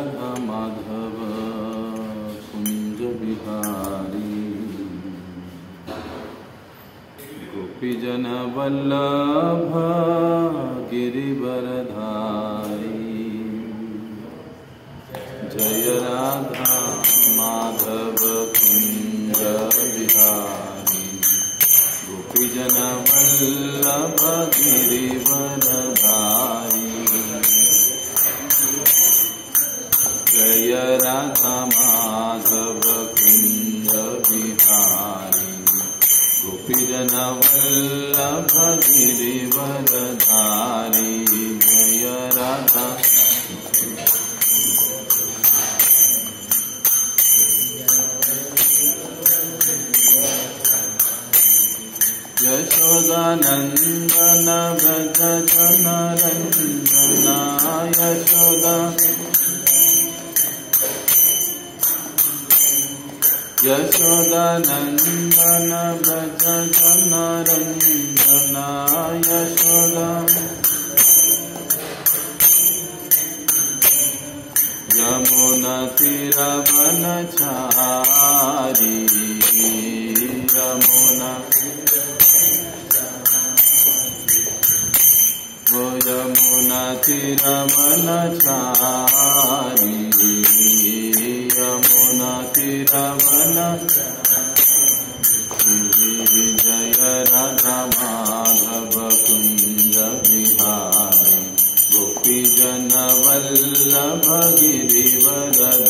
राधा माधव कुंज बिहारी गोपीजन वल्लभ गिरिवरधारी जय राधा माधव कुंज बिहारी गोपीजन वल्लभ गिरिवरधारी जय राधा माधव कुंज बिहारी गोपीजन वल्लभ गिरिवरधारी जय राधा यशोदानंदन व्रज जन रंजना यशोदानंदन व्रज जन रंजना यशोदा यमुना तीरवनचारी यमुना यमुना तीरवनचारी यमुना तीरवनचारी जय राधा माधव कुंज बिहारी गोपीजन वल्लभ गिरिवरधारी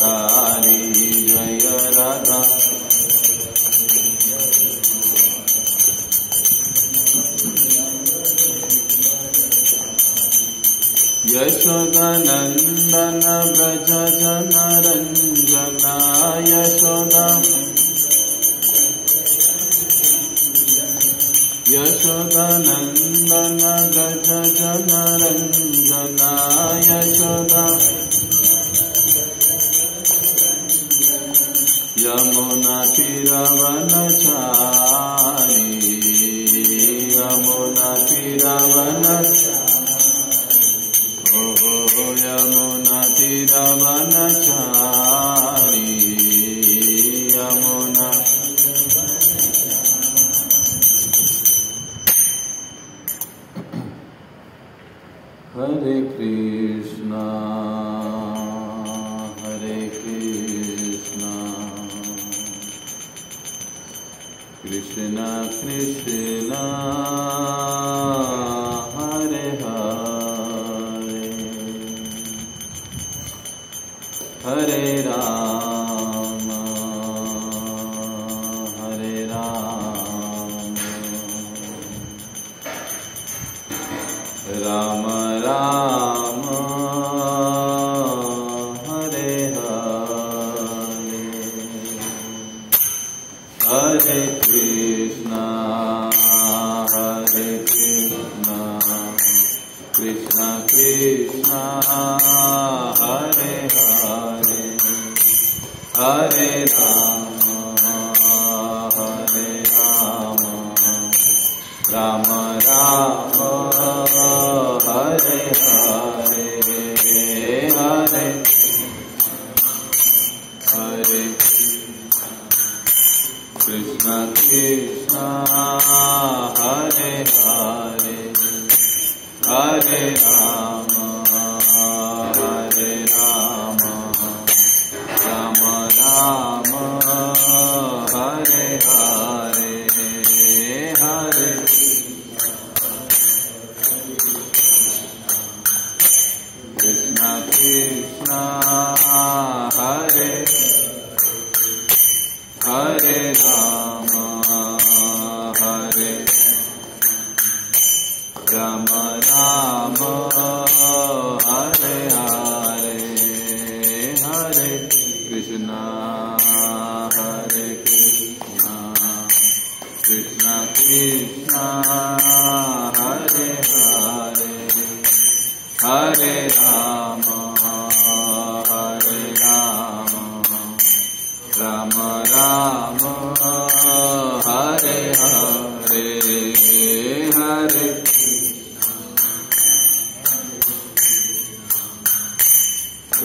जय राधा यशोदानंदन व्रज जन रंजना यशोदानंदन व्रज जन रंजना यशोदा यमुना तीरवनचारी यमुना यमुना तीरवनचारी यमुना हरे Krishna Krishna Krishna Hare Hare Hare Ram Ram Ram Hare Hare Hare Krishna Krishna Krishna Hare Hare Hare Ram Ram Ram Hare Hare Hare Hare Krishna Krishna Hare Hare Hare Ram Ram Ram Hare Hare Hare Krishna Krishna Hare Hare Ram Ram Hare Hare Hare Krishna Krishna Krishna Hare Hare Hare Ram Ram Ram Hare Hare Hare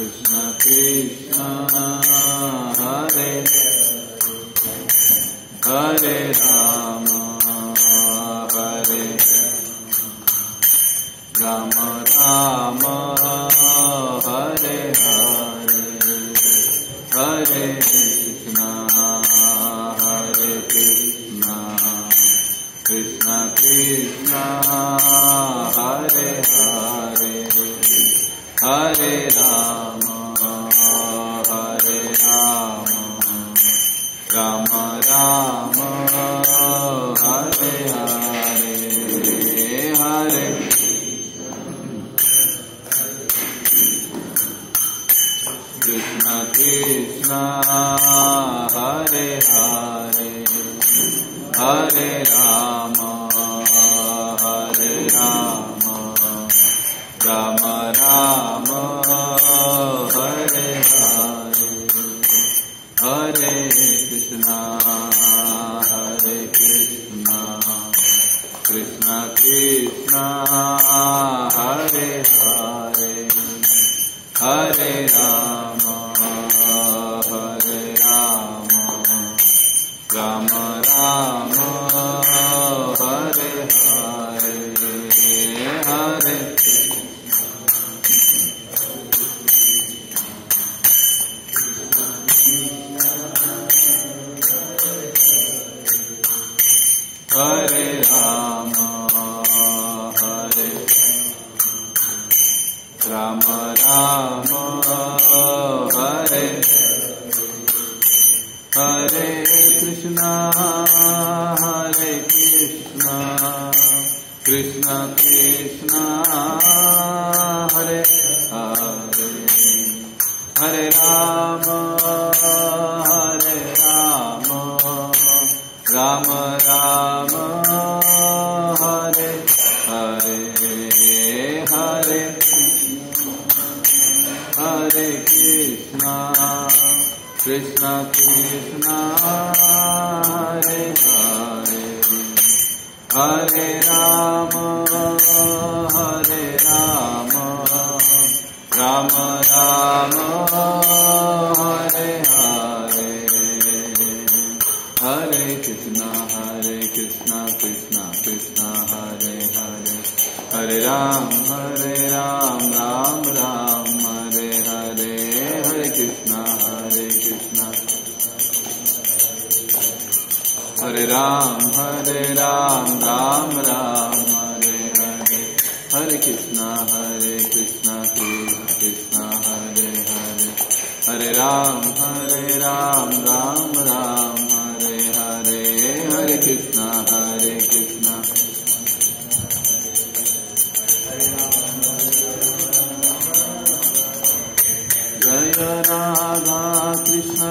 Krishna Krishna Hare Hare Rama Hare Rama Rama Hare Hare Hare Krishna Krishna Krishna Hare Hare Hare Rama Hare Rama Rama Rama Hare Hare Hare Krishna Krishna Hare Hare Hare Rama Hare Rama Rama Rama Hare Hare Hare Krishna Krishna Krishna Hare Hare Hare Rama Hare Rama Rama Rama Hare Hare Hare Hare Rama Hare Rama Rama Hare Hare Krishna Krishna Krishna Hare Hare Hare Rama Rama Rama Hare Hare Hare Hare Krishna Krishna Krishna Hare Hare Hare Rama Rama Rama Hare Hare Hare Krishna Krishna Krishna Hare Hare Hare Ram Ram Ram Hare Hare Hare Krishna Hare Ram Ram Ram Hare Hare Hare Krishna Krishna Hare Hare Hare Ram Ram Ram Hare Hare Hare Krishna Jaya Radha Krishna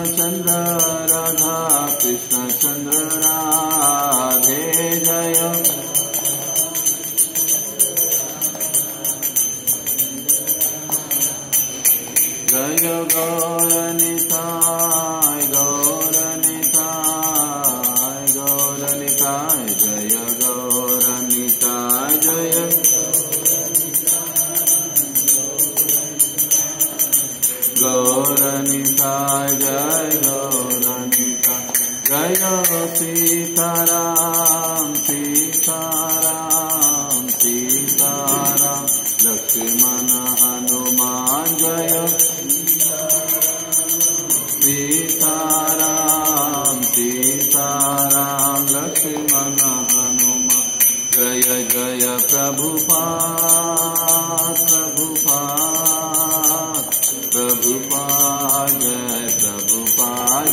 Chandra Radhe Jaya Jaya Gauranitai Jaya Gauranitai Jaya Gauranitai Jaya Gauranitai Jaya Sitaram Lakshman Hanuman Jaya Sitaram Lakshman Hanuman Jaya Jaya Prabhupada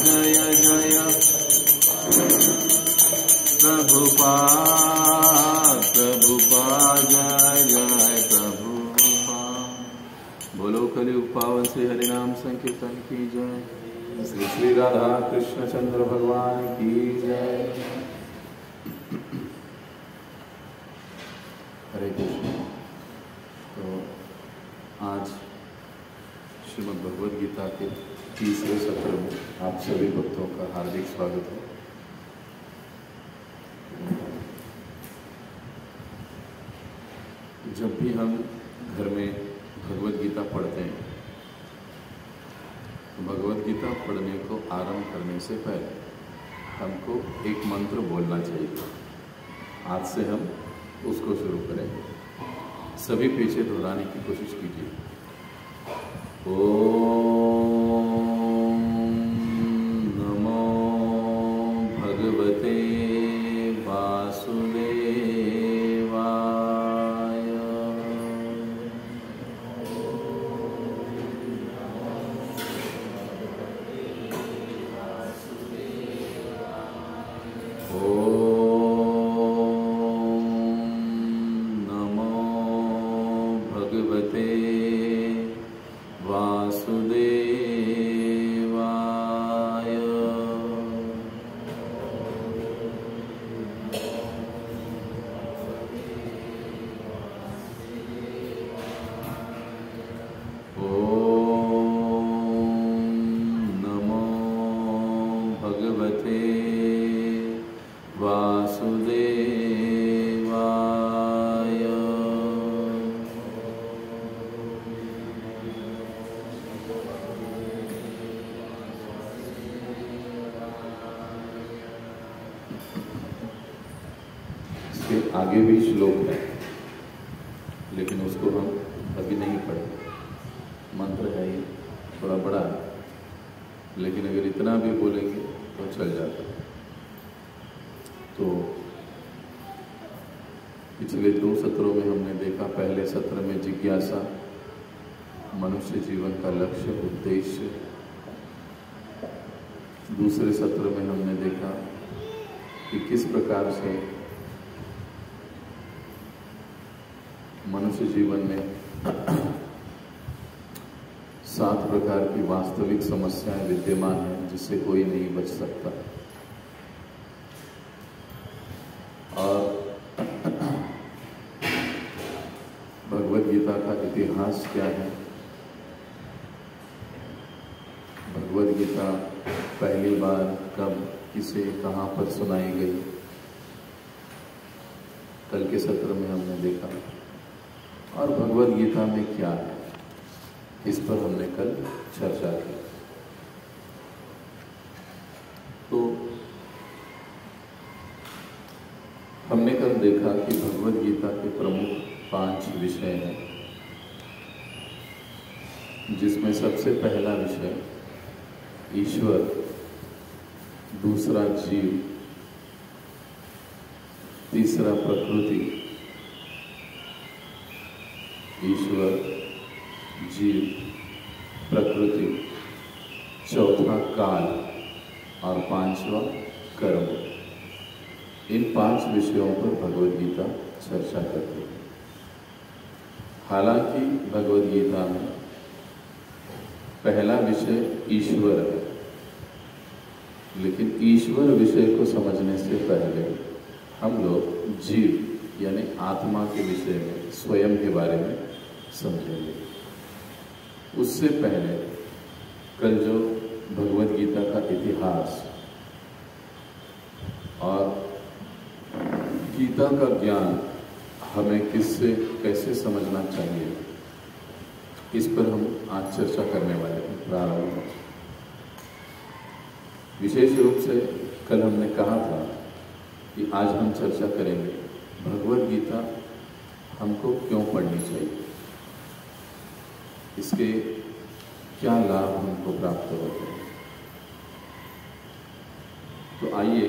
Jaya Jaya Prabhupada Jaya Prabhupada बोलो कलियुग पावन श्री हरिनाम संकीर्तन की जय श्री श्री राधा कृष्ण चंद्र भगवान की जय हरे कृष्ण। तो आज श्रीमद् भगवद गीता के तीसरे सत्र में आप सभी भक्तों का हार्दिक स्वागत है। जब भी हम घर में भगवद गीता पढ़ते हैं भगवद गीता पढ़ने को आरंभ करने से पहले हमको एक मंत्र बोलना चाहिए। आज से हम उसको शुरू करेंगे। सभी पीछे दोहराने की कोशिश कीजिए। ओम नमो भगवते वासुदेवाय। आगे भी श्लोक है, लेकिन उसको हम अभी नहीं पढ़ेंगे। मंत्र है ये, थोड़ा बड़ा है, लेकिन अगर इतना भी बोलेंगे तो चल जाता है। तो पिछले 2 सत्रों में हमने देखा, पहले सत्र में जिज्ञासा, मनुष्य जीवन का लक्ष्य उद्देश्य। दूसरे सत्र में हमने देखा कि किस प्रकार से मनुष्य जीवन में 7 प्रकार की वास्तविक समस्याएं विद्यमान हैं जिससे कोई नहीं बच सकता। और भगवद गीता का इतिहास क्या है, भगवद गीता पहली बार कब, किसे, कहाँ पर सुनाई गई, कल के सत्र में हमने देखा। और भगवद गीता में क्या है, इस पर हमने कल चर्चा की। तो हमने कल देखा कि भगवद गीता के प्रमुख 5 विषय हैं, जिसमें सबसे पहला विषय ईश्वर, दूसरा जीव, तीसरा प्रकृति, ईश्वर, जीव, प्रकृति, चौथा काल और 5वां कर्म। इन 5 विषयों पर भगवद गीता चर्चा करती है। हालांकि भगवद गीता में पहला विषय ईश्वर है, लेकिन ईश्वर विषय को समझने से पहले हम लोग जीव यानी आत्मा के विषय में, स्वयं के बारे में समझेंगे। उससे पहले कल जो भगवद गीता का इतिहास और गीता का ज्ञान हमें किससे कैसे समझना चाहिए, इस पर हम आज चर्चा करने वाले हैं। प्रारंभ में विशेष रूप से कल हमने कहा था कि आज हम चर्चा करेंगे भगवद गीता हमको क्यों पढ़नी चाहिए, इसके क्या लाभ हमको प्राप्त होते हैं। तो आइए,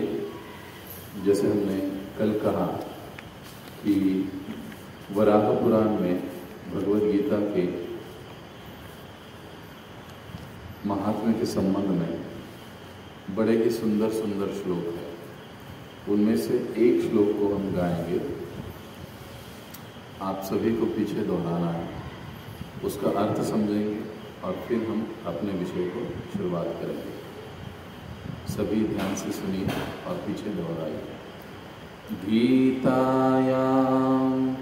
जैसे हमने कल कहा कि वराह पुराण में भगवद गीता के महात्म्य के संबंध में बड़े ही सुंदर सुंदर श्लोक हैं। उनमें से एक श्लोक को हम गाएंगे, आप सभी को पीछे दोहराना है, उसका अर्थ समझेंगे और फिर हम अपने विषय को शुरुआत करेंगे। सभी ध्यान से सुनिए और पीछे दोहराइए। गीतायां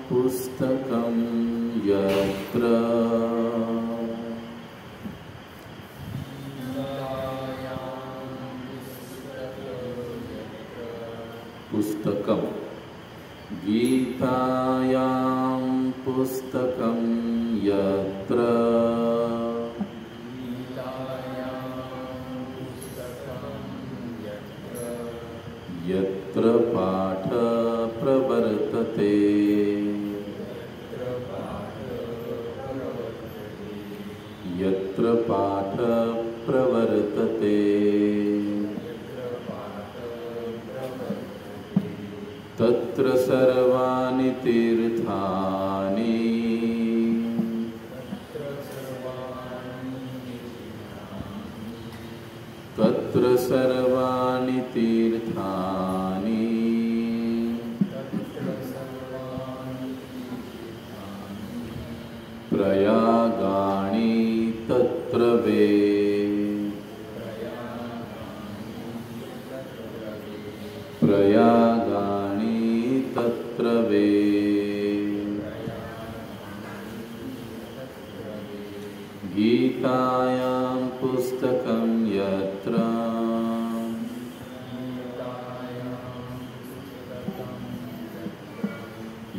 पुस्तकं यत्र पुस्तकं, गीतायां पुस्तकं यत्र यत्र पाठ प्रवर्तते यत्र पाठ प्रवर्तते तत्र सर्वाणि तीर्थानि तत्र सर्वाणि तीर्थानि प्रयागाणि तत्र वे प्रयागाणि तत्र वे गीतायां पुस्तकं यत्र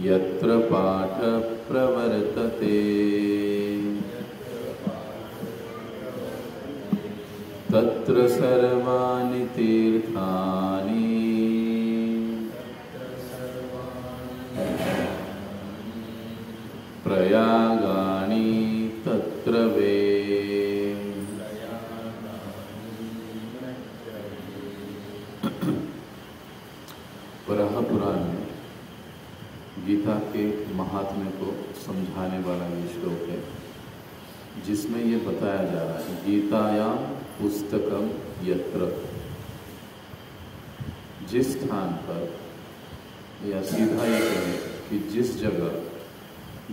यत्र पाठ प्रवर्तते तत्र सर्वाणि तीर्थानि प्रयागाणि तत्र वे वराह पुराण में गीता के महात्म्य को समझाने वाला ये श्लोक है, जिसमें ये बताया जा रहा है गीतायां पुस्तकम यत्र, जिस स्थान पर, या सीधा ये कहें कि जिस जगह,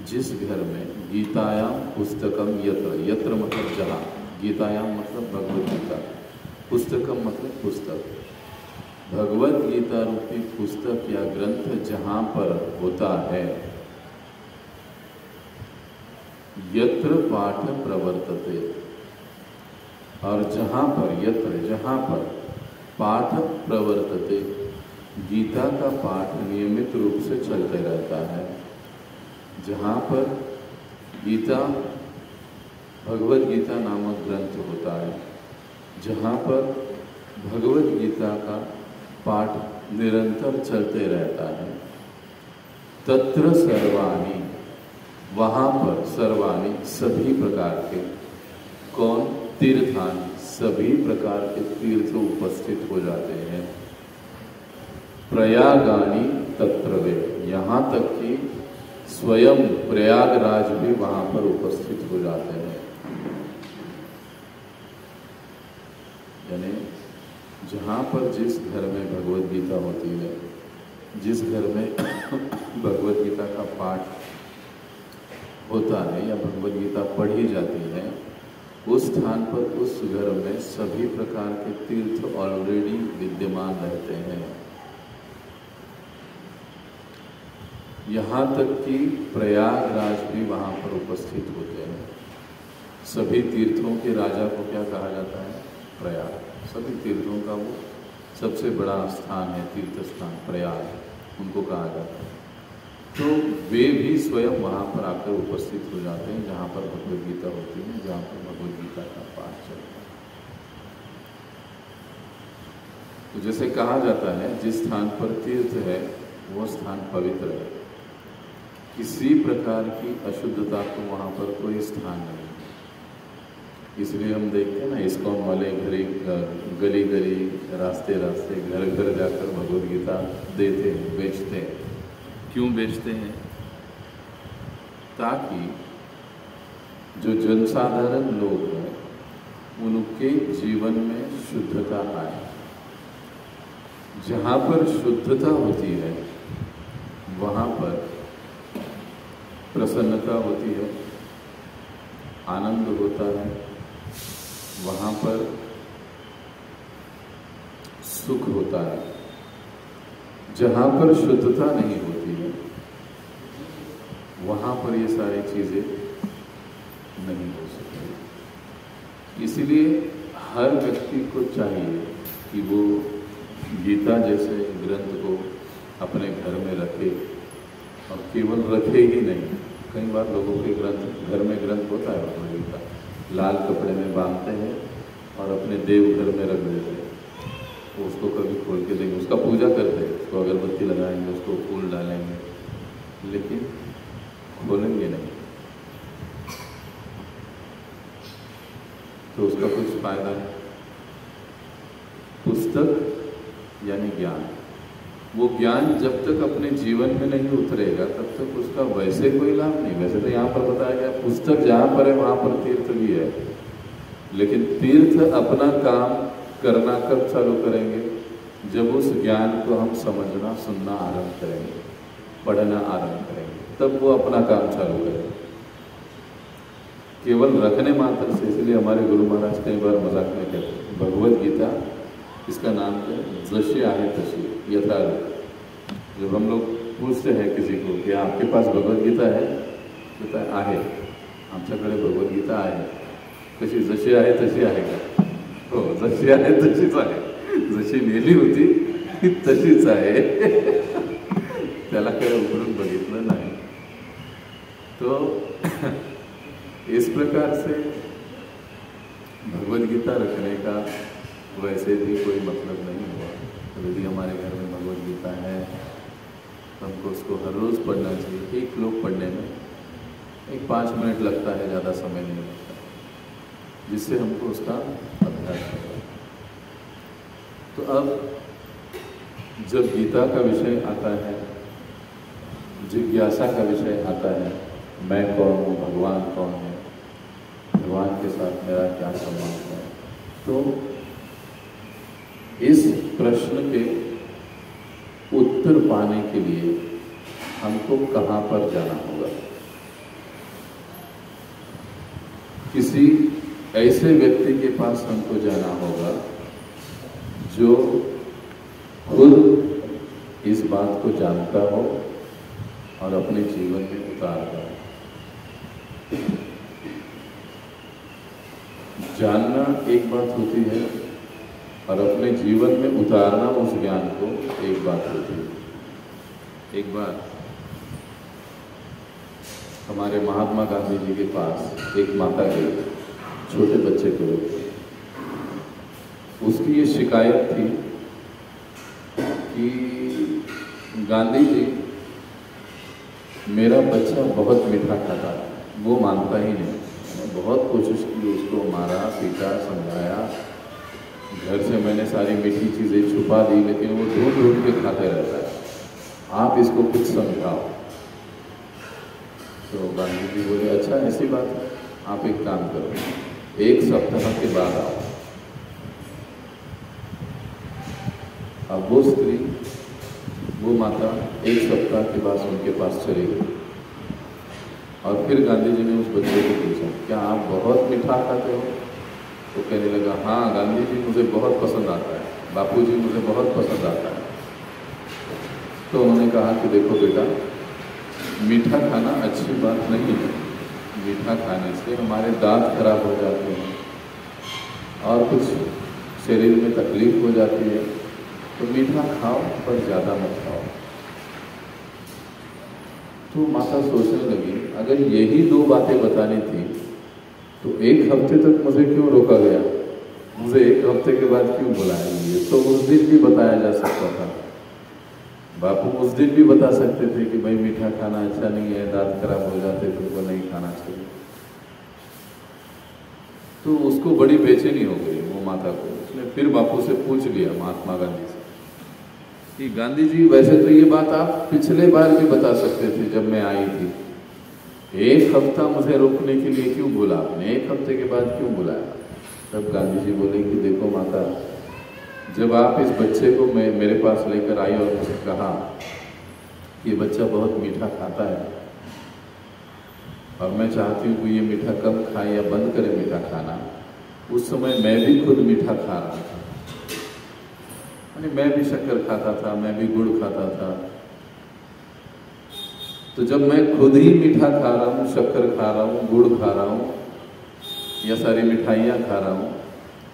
जिस घर में गीतायां पुस्तकम यत्र, यत्र मतलब जहाँ, गीतायां मतलब भगवद गीता, पुस्तकम मतलब पुस्तक, भगवद गीता रूपी पुस्तक या ग्रंथ जहाँ पर होता है, यत्र पाठ प्रवर्तते, और जहाँ पर, यत्र जहाँ पर, पाठ प्रवर्तते, गीता का पाठ नियमित रूप से चलते रहता है, जहाँ पर गीता, भगवद गीता नामक ग्रंथ होता है, जहाँ पर भगवद गीता का पाठ निरंतर चलते रहता है, तत्र सर्वाणि, वहाँ पर सर्वाणि सभी प्रकार के, कौन, तीर्थान, सभी प्रकार के तीर्थ उपस्थित हो जाते हैं, प्रयागाणि तत्र वे, यहाँ तक कि स्वयं प्रयागराज भी वहाँ पर उपस्थित हो जाते हैं। यानी जहाँ पर जिस घर में भगवद गीता होती है, जिस घर में भगवद गीता का पाठ होता है या भगवद गीता पढ़ी जाती है, उस स्थान पर, उस घर में सभी प्रकार के तीर्थ ऑलरेडी विद्यमान रहते हैं। यहाँ तक कि प्रयागराज भी वहाँ पर उपस्थित होते हैं। सभी तीर्थों के राजा को क्या कहा जाता है? प्रयाग। सभी तीर्थों का वो सबसे बड़ा स्थान है, तीर्थ स्थान प्रयाग, उनको कहा जाता है। तो वे भी स्वयं वहाँ पर आकर उपस्थित हो जाते हैं, जहाँ पर भगवद गीता होती है, जहाँ पर भगवद गीता का पाठ चलता है। तो जैसे कहा जाता है, जिस स्थान पर तीर्थ है वो स्थान पवित्र है, किसी प्रकार की अशुद्धता को वहाँ पर कोई स्थान नहीं है। इसलिए हम देखते हैं ना, इस्कॉन वाले गली गली, रास्ते रास्ते, घर घर जाकर भगवद गीता देते हैं, बेचते हैं। क्यों बेचते हैं? ताकि जो जनसाधारण लोग हैं उनके जीवन में शुद्धता आए। जहाँ पर शुद्धता होती है वहाँ पर प्रसन्नता होती है, आनंद होता है, वहाँ पर सुख होता है। जहाँ पर शुद्धता नहीं होती है वहाँ पर ये सारी चीज़ें नहीं हो सकती। इसलिए हर व्यक्ति को चाहिए कि वो गीता जैसे ग्रंथ को अपने घर में रखे, और केवल रखे ही नहीं। कई बार लोगों के ग्रंथ, घर में ग्रंथ होता है भगवद गीता, लाल कपड़े में बांधते हैं और अपने देवघर में रख देते हैं। तो उसको कभी खोल के देंगे, उसका पूजा करते हैं, उसको अगरबत्ती लगाएंगे, उसको फूल डालेंगे, लेकिन खोलेंगे नहीं, तो उसका कुछ फायदा नहीं। पुस्तक यानी ज्ञान, वो ज्ञान जब तक अपने जीवन में नहीं उतरेगा तब तक उसका वैसे कोई लाभ नहीं। वैसे तो यहाँ पर बताया गया पुस्तक जहाँ पर है वहाँ पर तीर्थ भी है, लेकिन तीर्थ अपना काम करना कब चालू करेंगे? जब उस ज्ञान को हम समझना सुनना आरंभ करेंगे, पढ़ना आरंभ करेंगे, तब वो अपना काम चालू करेंगे। केवल रखने मात्र से, इसलिए हमारे गुरु महाराज कई बार मजाक में कहते हैं भगवत गीता, इसका नाम है जशी आहे तशी, यथार्थ। जब हम लोग पूछते हैं किसी को कि आपके पास भगवत गीता है, कहता है आहे, आमच्याकडे भगवत गीता आहे, कशी जशी आहे तशी आहे का? हो, जशी आहे तशीच आहे, जशी नेली होती ती तशीच आहे. त्याला काही उघडून बघितलं नाही. तो इस प्रकार से भगवद गीता रखने का वैसे भी कोई मतलब नहीं हुआ. तो यदि हमारे घर में भगवद गीता है तो हमको उसको हर रोज़ पढ़ना चाहिए. एक श्लोक पढ़ने में एक 5 मिनट लगता है, ज़्यादा समय नहीं लगता, जिससे हमको उसका अभ्यास होगा. तो अब जब गीता का विषय आता है, जिज्ञासा का विषय आता है, मैं कौन हूँ, भगवान कौन है, भगवान के साथ मेरा क्या संबंध है, तो इस प्रश्न के उत्तर पाने के लिए हमको कहाँ पर जाना होगा? किसी ऐसे व्यक्ति के पास हमको जाना होगा जो खुद इस बात को जानता हो और अपने जीवन में उतारता हो. जानना एक बात होती है और अपने जीवन में उतारना उस ज्ञान को एक बात होती है. एक बार हमारे महात्मा गांधी जी के पास एक माता गई छोटे बच्चे को. उसकी ये शिकायत थी कि गांधी जी, मेरा बच्चा बहुत मीठा खाता है, वो मानता ही नहीं. बहुत कोशिश की, उसको मारा पीटा समझाया, घर से मैंने सारी मीठी चीज़ें छुपा दी, लेकिन वो ढूंढ ढूंढ के खाते रहता है. आप इसको कुछ समझाओ. तो गांधी जी बोले, अच्छा ऐसी बात है, आप एक काम करो, 1 सप्ताह के बाद आओ. अब वो स्त्री, वो माता 1 सप्ताह के बाद उनके पास चली गई और फिर गांधी जी ने उस बच्चे को पूछा, क्या आप बहुत मीठा खाते हो? तो कहने लगा, हाँ गांधी जी मुझे बहुत पसंद आता है, बापूजी मुझे बहुत पसंद आता है. तो उन्होंने कहा कि देखो बेटा, मीठा खाना अच्छी बात नहीं है. मीठा खाने से हमारे दांत खराब हो जाते हैं और कुछ शरीर में तकलीफ हो जाती है. तो मीठा खाओ पर ज़्यादा मत खाओ. तो माता सोचने लगी, अगर यही 2 बातें बतानी थी तो 1 हफ्ते तक मुझे क्यों रोका गया? मुझे 1 हफ्ते के बाद क्यों बुलाया? ये तो उस दिन भी बताया जा सकता था. बापू उस दिन भी बता सकते थे कि भाई मीठा खाना अच्छा नहीं है, दांत खराब हो जाते, तुमको नहीं खाना चाहिए. तो उसको बड़ी बेचैनी हो गई वो माता को. उसने फिर बापू से पूछ लिया, महात्मा गांधी से, कि गांधी जी वैसे तो ये बात आप पिछले बार भी बता सकते थे जब मैं आई थी. 1 हफ्ता मुझे रोकने के लिए क्यों बोला आपने? 1 हफ्ते के बाद क्यों बुलाया? तब गांधी जी बोले कि देखो माता, जब आप इस बच्चे को मेरे पास लेकर आई और मुझे कहा ये बच्चा बहुत मीठा खाता है और मैं चाहती हूँ कि ये मीठा कम खाए या बंद करे मीठा खाना, उस समय मैं भी खुद मीठा खा रहा था. यानी मैं भी शक्कर खाता था, मैं भी गुड़ खाता था. तो जब मैं खुद ही मीठा खा रहा हूँ, शक्कर खा रहा हूँ, गुड़ खा रहा हूँ या सारी मिठाइयाँ खा रहा हूँ,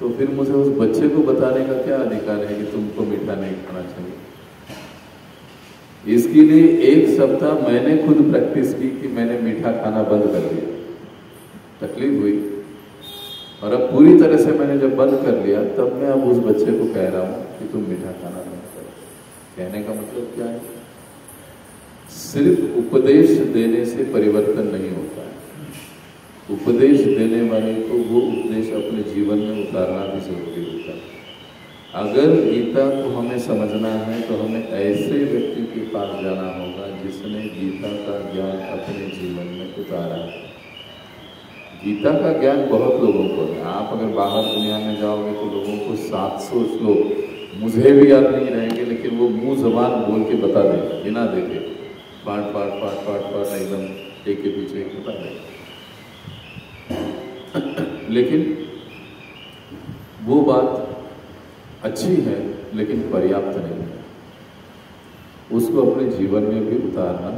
तो फिर मुझे उस बच्चे को बताने का क्या अधिकार है कि तुमको मीठा नहीं खाना चाहिए? इसके लिए 1 सप्ताह मैंने खुद प्रैक्टिस की कि मैंने मीठा खाना बंद कर दिया. तकलीफ हुई, और अब पूरी तरह से मैंने जब बंद कर लिया, तब मैं अब उस बच्चे को कह रहा हूं कि तुम मीठा खाना बंद करो। कहने का मतलब क्या है? सिर्फ उपदेश देने से परिवर्तन नहीं होता है। उपदेश देने वाले को वो उपदेश अपने जीवन में उतारना भी जरूरी होता है। अगर गीता को हमें समझना है तो हमें ऐसे व्यक्ति के पास जाना होगा जिसने गीता का ज्ञान अपने जीवन में उतारा है। गीता का ज्ञान बहुत लोगों को है। आप अगर बाहर दुनिया में जाओगे तो लोगों को 700 श्लोक मुझे भी याद नहीं रहेंगे, लेकिन वो मुंह जबान बोल के बता देंगे, बिना देखे पाठ पाठ पाठ पाठ पाठ एकदम एक के पीछे एक बता देंगे। लेकिन वो बात अच्छी है लेकिन पर्याप्त नहीं है, उसको अपने जीवन में भी उतारना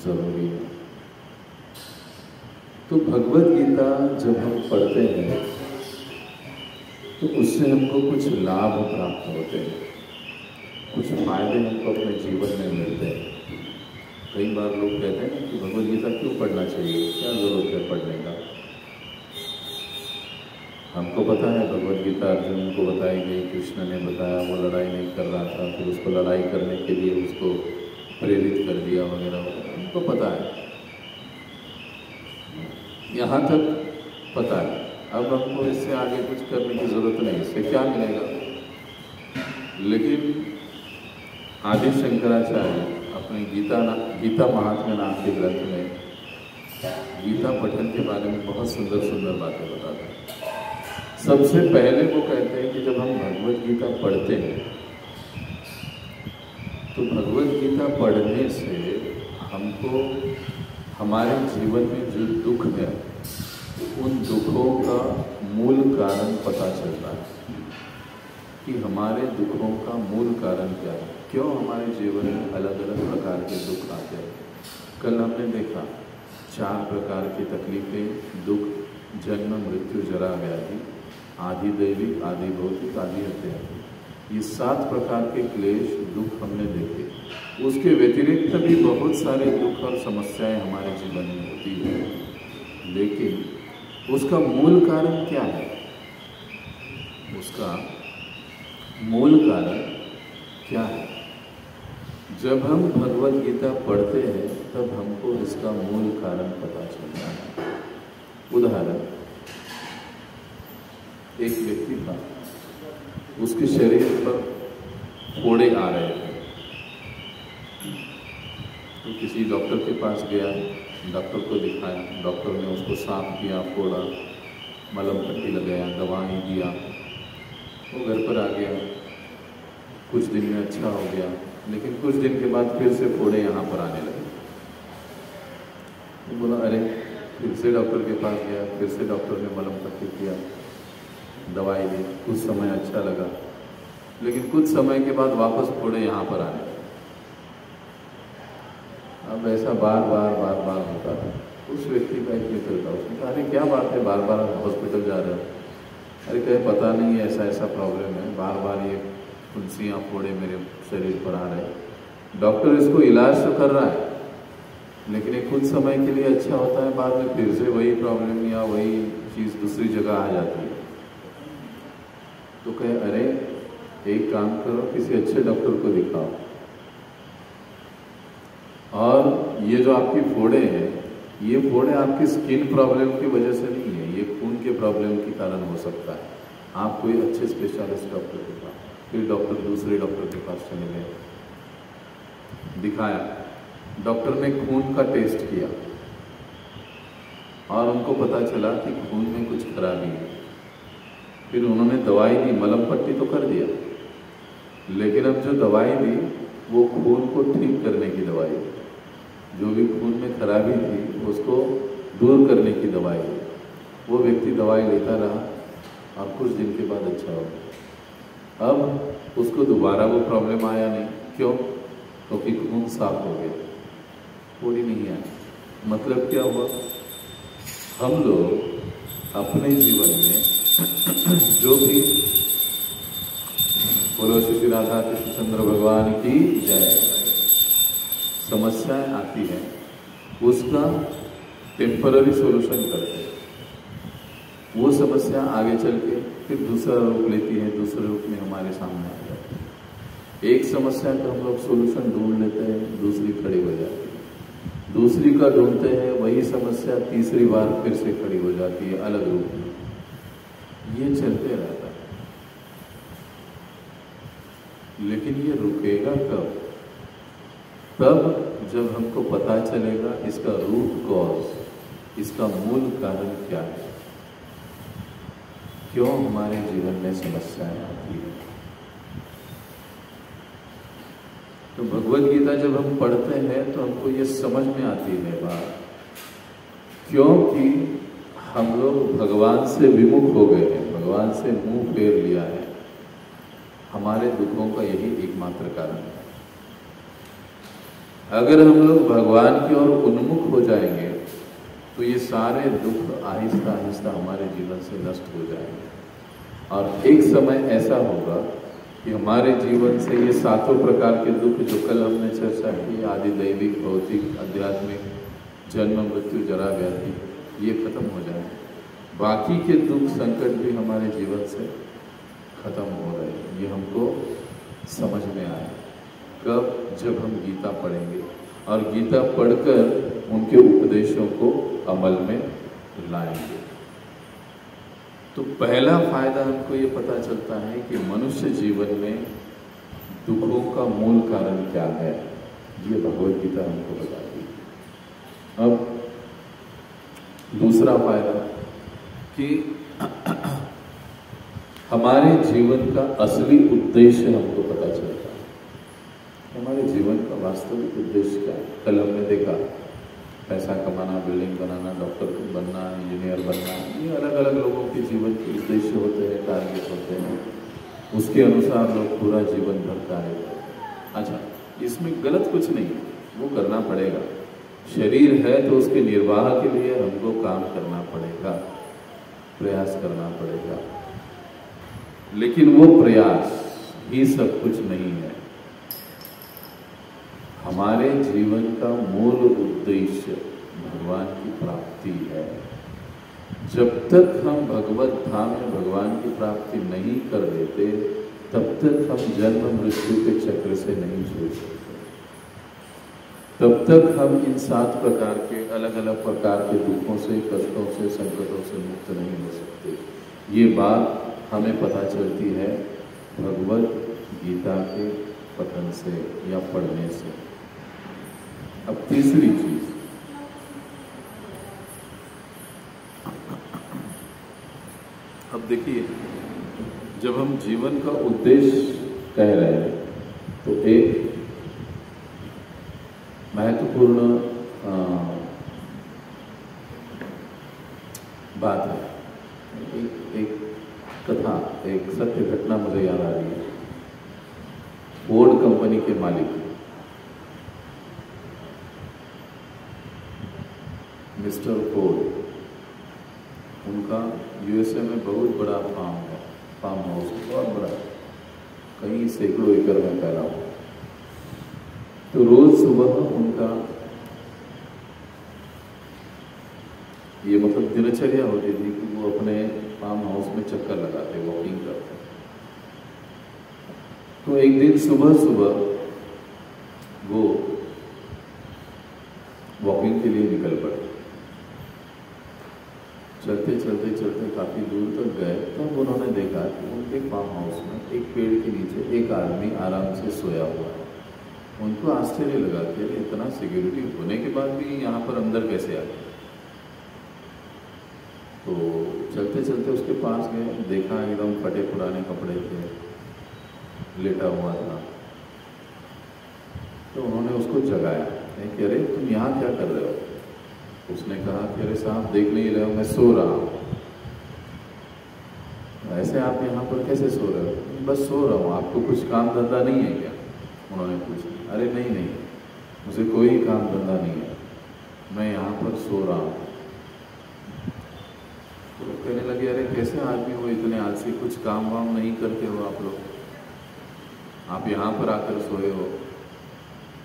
जरूरी है। तो भगवत गीता जब हम पढ़ते हैं तो उससे हमको कुछ लाभ प्राप्त होते हैं, कुछ फायदे हमको अपने जीवन में मिलते हैं। कई बार लोग कहते हैं कि भगवत गीता क्यों पढ़ना चाहिए, क्या जरूरत है पढ़ने का। हमको पता है भगवत गीता अर्जुन को बताई गई, कृष्ण ने बताया, वो लड़ाई नहीं कर रहा था, फिर उसको लड़ाई करने के लिए उसको प्रेरित कर दिया वगैरह वगैरह, हमको पता है, यहाँ तक पता है। अब हमको इससे आगे कुछ करने की जरूरत नहीं, इससे क्या मिलेगा। लेकिन आदि शंकराचार्य अपने गीता महात्म्य नाम के ग्रंथ में गीता पठन के बारे में बहुत सुंदर सुंदर बातें बताते हैं। सबसे पहले वो कहते हैं कि जब हम भगवत गीता पढ़ते हैं तो भगवत गीता पढ़ने से हमको हमारे जीवन में जो दुख है उन दुखों का मूल कारण पता चलता है कि हमारे दुखों का मूल कारण क्या है, क्यों हमारे जीवन में अलग अलग प्रकार के दुख आते हैं। कल हमने देखा 4 प्रकार की तकलीफें, दुख, जन्म, मृत्यु, जरा, व्याधि, आदि दैविक, आदि भौतिक, आदि हत्यादि। ये 7 प्रकार के क्लेश दुख हमने देखे। उसके व्यतिरिक्त भी बहुत सारे दुख और समस्याएं हमारे जीवन में होती है, लेकिन उसका मूल कारण क्या है? उसका मूल कारण क्या है? जब हम भगवत गीता पढ़ते हैं तब हमको इसका मूल कारण पता चलता है। उदाहरण, एक व्यक्ति था, उसके शरीर पर फोड़े आ रहे थे, तो किसी डॉक्टर के पास गया, डॉक्टर को दिखाया, डॉक्टर ने उसको साफ किया, फोड़ा, मलहम पट्टी लगाया, दवाई दिया, वो घर पर आ गया। कुछ दिन में अच्छा हो गया, लेकिन कुछ दिन के बाद फिर से फोड़े यहाँ पर आने लगे। तो बोला अरे, फिर से डॉक्टर के पास गया, फिर से डॉक्टर ने मलहम पट्टी किया, दवाई दी, कुछ समय अच्छा लगा, लेकिन कुछ समय के बाद वापस फोड़े यहाँ पर आने लगे। अब ऐसा बार बार होता था। उस व्यक्ति का एक मित्र था, उसने कहा अरे क्या बात है, बार बार हॉस्पिटल जा रहे हो? अरे कहे पता नहीं ऐसा ऐसा प्रॉब्लम है, बार बार ये फुंसियाँ फोड़े मेरे शरीर पर आ रहे हैं। डॉक्टर इसको इलाज तो कर रहा है, लेकिन ये कुछ समय के लिए अच्छा होता है, बाद में फिर से वही प्रॉब्लम या वही चीज़ दूसरी जगह आ जाती है। तो कहे अरे एक काम करो, किसी अच्छे डॉक्टर को दिखाओ, और ये जो आपकी फोड़े हैं, ये फोड़े आपकी स्किन प्रॉब्लम की वजह से नहीं है, ये खून के प्रॉब्लम के कारण हो सकता है। आप कोई अच्छे स्पेशलिस्ट डॉक्टर के पास, फिर डॉक्टर दूसरे डॉक्टर के पास चले गए, दिखाया, डॉक्टर ने खून का टेस्ट किया और उनको पता चला कि खून में कुछ खराबी है। फिर उन्होंने दवाई दी, मलहम पट्टी तो कर दिया, लेकिन अब जो दवाई दी वो खून को ठीक करने की दवाई दी, जो भी खून में खराबी थी उसको दूर करने की दवाई दी। वो व्यक्ति दवाई लेता रहा और कुछ दिन के बाद अच्छा हो गया। अब उसको दोबारा वो प्रॉब्लम आया नहीं, क्यों? क्योंकि खून साफ हो गया, थोड़ी नहीं आई। मतलब क्या हुआ? हम लोग अपने जीवन में जो भी, बोलो श्री राधा कृष्ण चंद्र भगवान की जय, समस्याएं आती हैं, उसका टेम्पररी सॉल्यूशन करते हैं। वो समस्या आगे चल के फिर दूसरा रूप लेती है, दूसरे रूप में हमारे सामने आ जाती है। एक समस्या का हम लोग सोल्यूशन ढूंढ लेते हैं, दूसरी खड़ी हो जाती है, दूसरी का ढूंढते हैं, वही समस्या तीसरी बार फिर से खड़ी हो जाती है अलग रूप में। ये चलते रहता है, लेकिन ये रुकेगा कब? तब जब हमको पता चलेगा इसका रूट कॉज, इसका मूल कारण क्या है, क्यों हमारे जीवन में समस्याएं आती है। तो भगवद गीता जब हम पढ़ते हैं तो हमको ये समझ में आती है बात, क्योंकि हम लोग भगवान से विमुख हो गए हैं, भगवान से मुंह फेर लिया है। हमारे दुखों का यही एकमात्र कारण है। अगर हम लोग भगवान की ओर उन्मुख हो जाएंगे तो ये सारे दुख आहिस्ता आहिस्ता हमारे जीवन से नष्ट हो जाएंगे, और एक समय ऐसा होगा कि हमारे जीवन से ये सातों प्रकार के दुख जो कल हमने चर्चा की, आदि दैविक, भौतिक, आध्यात्मिक, जन्म, मृत्यु, जरा, व्याधि, ये खत्म हो जाएंगे। बाकी के दुख संकट भी हमारे जीवन से खत्म हो रहे हैं। ये हमको समझ में आया कब? जब हम गीता पढ़ेंगे और गीता पढ़कर उनके उपदेशों को अमल में लाएंगे। तो पहला फायदा हमको ये पता चलता है कि मनुष्य जीवन में दुखों का मूल कारण क्या है, ये भगवद गीता हमको बताती है। अब दूसरा फायदा कि हमारे जीवन का असली उद्देश्य हमको पता चलता है। हमारे जीवन का वास्तविक उद्देश्य क्या है? कल हमने देखा पैसा कमाना, बिल्डिंग बनाना, डॉक्टर बनना, इंजीनियर बनना, ये अलग अलग लोगों के जीवन के उद्देश्य होते हैं, टारगेट होते हैं। उसके अनुसार लोग पूरा जीवन भर कार्य करते हैं। अच्छा, इसमें गलत कुछ नहीं है, वो करना पड़ेगा। शरीर है तो उसके निर्वाह के लिए हमको काम करना पड़ेगा, प्रयास करना पड़ेगा, लेकिन वो प्रयास ही सब कुछ नहीं है। हमारे जीवन का मूल उद्देश्य भगवान की प्राप्ति है। जब तक हम भगवत धाम में भगवान की प्राप्ति नहीं कर लेते, तब तक हम जन्म मृत्यु के चक्र से नहीं छूट सकते। तब तक हम इन 7 प्रकार के अलग अलग प्रकार के दुखों से, कष्टों से, संकटों से मुक्त नहीं हो सकते। ये बात हमें पता चलती है भगवत गीता के पठन से या पढ़ने से। अब तीसरी चीज, अब देखिए, जब हम जीवन का उद्देश्य कह रहे हैं तो एक महत्वपूर्ण बात है। एक कथा, एक सत्य घटना मुझे याद आ रही है। फोर्ड कंपनी के मालिक मिस्टर फोर्ड, उनका यूएसए में बहुत बड़ा फार्म है, फार्म हाउस बहुत बड़ा, कई सैकड़ों एकड़ में फैला हुआ। तो रोज सुबह उनका ये मतलब दिनचर्या होती थी कि वो अपने फार्म हाउस में चक्कर लगाते, वॉकिंग करते। तो एक दिन सुबह सुबह वो वॉकिंग के लिए निकल पड़े। चलते चलते चलते काफी दूर तक गए, तब उन्होंने देखा कि उनके फार्म हाउस में एक पेड़ के नीचे एक आदमी आराम से सोया हुआ है। उनको आश्चर्य लगा कि इतना सिक्योरिटी होने के बाद भी यहाँ पर अंदर कैसे आ गए। तो चलते चलते उसके पास गए, देखा एकदम फटे पुराने कपड़े थे, लेटा हुआ था। तो उन्होंने उसको जगाया कि अरे तुम यहाँ क्या कर रहे हो? उसने कहा कि अरे साहब देख नहीं रहे हो, मैं सो रहा हूँ। ऐसे आप यहाँ पर कैसे सो रहे हो? बस सो रहा हूँ, आपको कुछ काम धंधा नहीं है क्या? उन्होंने पूछा। अरे नहीं नहीं, मुझे कोई काम धंधा नहीं है, मैं यहाँ पर सो रहा हूँ। तो कहने लगे अरे कैसे आदमी हो, इतने आलसी, कुछ काम वाम नहीं करते हो आप लोग, आप यहाँ पर आकर सोए हो?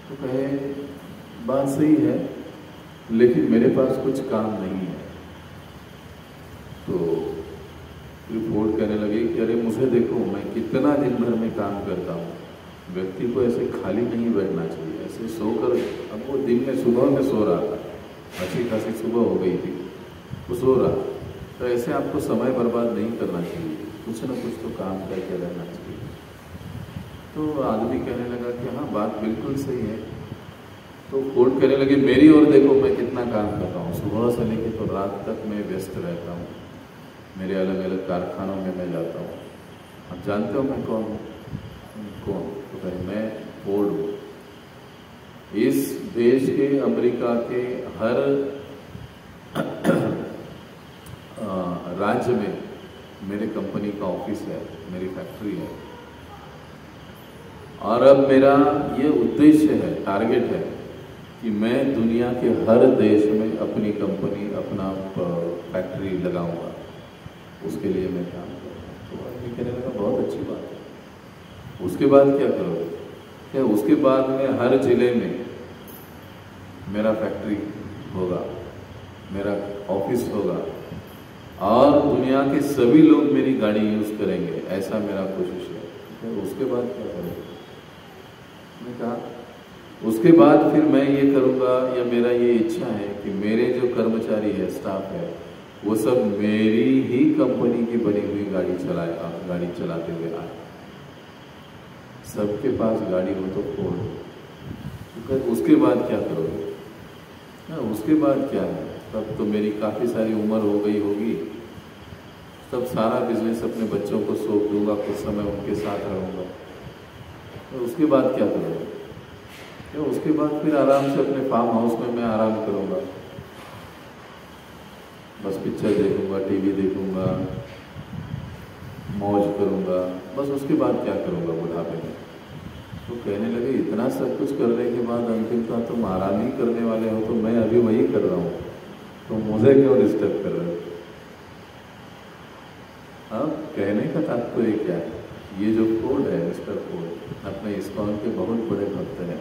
तो कहे बात सही है, लेकिन मेरे पास कुछ काम नहीं है। तो फिर फोर्ड कहने लगे कि अरे मुझे देखो, मैं कितना दिन भर में काम करता हूँ, व्यक्ति को ऐसे खाली नहीं बैठना चाहिए, ऐसे सोकर। अब वो दिन में सुबह में सो रहा था, अच्छी खासी सुबह हो गई थी, वो सो रहा, तो ऐसे आपको समय बर्बाद नहीं करना चाहिए, कुछ ना कुछ तो काम करके रहना चाहिए। तो आदमी कहने लगा कि हाँ, बात बिल्कुल सही है। तो फोर्ड कहने लगे मेरी ओर देखो, मैं कितना काम करता हूँ, सुबह से लेकर तो रात तक मैं व्यस्त रहता हूँ, मेरे अलग अलग कारखानों में मैं जाता हूँ। आप जानते हो मैं कौन हूँ? कौन? तो कहे मैं फोर्ड हूँ। इस देश के, अमेरिका के हर राज्य में मेरे कंपनी का ऑफिस है, मेरी फैक्ट्री है। और अब मेरा ये उद्देश्य है, टारगेट है कि मैं दुनिया के हर देश में अपनी कंपनी, अपना फैक्ट्री लगाऊंगा, उसके लिए मैं काम करूँगा। तो आदमी कहने लगा बहुत अच्छी बात है, उसके बाद क्या करोगे? क्या उसके बाद में हर जिले में मेरा फैक्ट्री होगा, मेरा ऑफिस होगा, और दुनिया के सभी लोग मेरी गाड़ी यूज करेंगे, ऐसा मेरा कोशिश है। तो उसके बाद क्या करोगे? मैंने कहा उसके बाद फिर मैं ये करूँगा, या मेरा ये इच्छा है कि मेरे जो कर्मचारी है, स्टाफ है, वो सब मेरी ही कंपनी की बनी हुई गाड़ी चलाते हुए आए। सबके पास गाड़ी हो तो फोर्ड हो। तो उसके बाद क्या करोगे? उसके बाद क्या है? तब तो मेरी काफ़ी सारी उम्र हो गई होगी, तब सारा बिजनेस अपने बच्चों को सौंप दूंगा, कुछ समय उनके साथ रहूँगा। तो उसके बाद क्या करोगे? तो उसके बाद फिर आराम से अपने फार्म हाउस में मैं आराम करूँगा, बस पिक्चर देखूँगा, टीवी देखूँगा, मौज करूँगा, बस। उसके बाद क्या करूँगा बुढ़ापे में? तो कहने लगे इतना सब कुछ करने के बाद अंतिमतः तुम आराम ही करने वाले हो, तो मैं अभी वही कर रहा हूँ, तो मुझे क्यों डिस्टर्ब कर रहे हो? अब कहने का तात्पर्य क्या है? ये जो फोर्ड है, मिस्टर फोर्ड अपने इस्कॉन के बहुत बड़े भक्त हैं।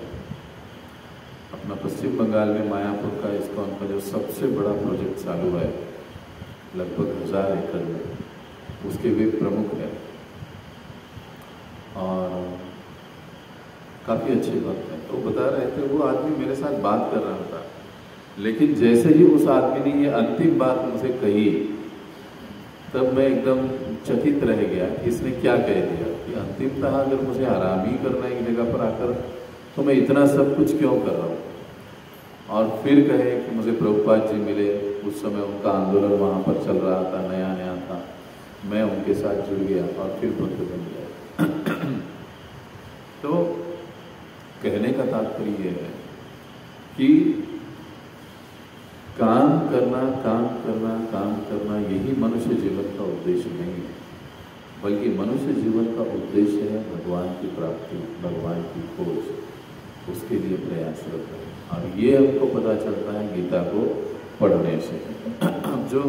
अपना पश्चिम बंगाल में मायापुर का इस्कॉन का जो सबसे बड़ा प्रोजेक्ट चालू है, लगभग 1000 एकड़ में, उसके वे प्रमुख हैं और काफ़ी अच्छे भक्त हैं। तो बता रहे थे, वो आदमी मेरे साथ बात कर रहा था, लेकिन जैसे ही उस आदमी ने ये अंतिम बात मुझे कही, तब मैं एकदम चकित रह गया कि इसने क्या कह दिया कि अंतिमतः अगर मुझे आराम ही करना एक जगह पर आकर, तो मैं इतना सब कुछ क्यों कर रहा हूँ? और फिर कहे कि मुझे प्रभुपाद जी मिले, उस समय उनका आंदोलन वहाँ पर चल रहा था, नया नया था, मैं उनके साथ जुड़ गया और फिर भक्त बन गया। तो कहने का तात्पर्य ये है कि काम करना, काम करना, काम करना, यही मनुष्य जीवन का उद्देश्य नहीं है, बल्कि मनुष्य जीवन का उद्देश्य है भगवान की प्राप्ति, भगवान की खोज, उसके लिए प्रयासरत है। और ये हमको पता चलता है गीता को पढ़ने से। जो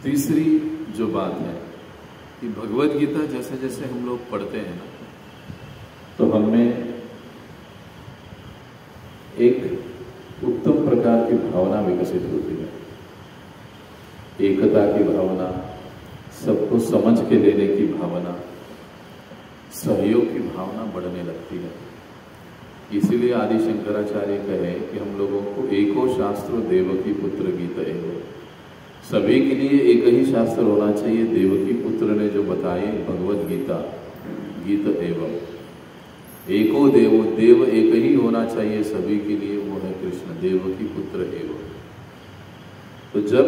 तीसरी जो बात है कि भगवद गीता जैसे जैसे हम लोग पढ़ते हैं ना, तो हमें एक उत्तम प्रकार की भावना विकसित होती है, एकता की भावना, सबको समझ के लेने की भावना, सहयोग की भावना बढ़ने लगती है। इसीलिए आदि शंकराचार्य कहे कि हम लोगों को एको शास्त्रो देवकी पुत्र गीत एवं, सभी के लिए एक ही शास्त्र होना चाहिए। देवकी पुत्र ने जो बताए भगवद गीता, गीत एवं एको देवो, देव एक ही होना चाहिए सभी के लिए, वो है कृष्ण, देवकी पुत्र एवं। तो जब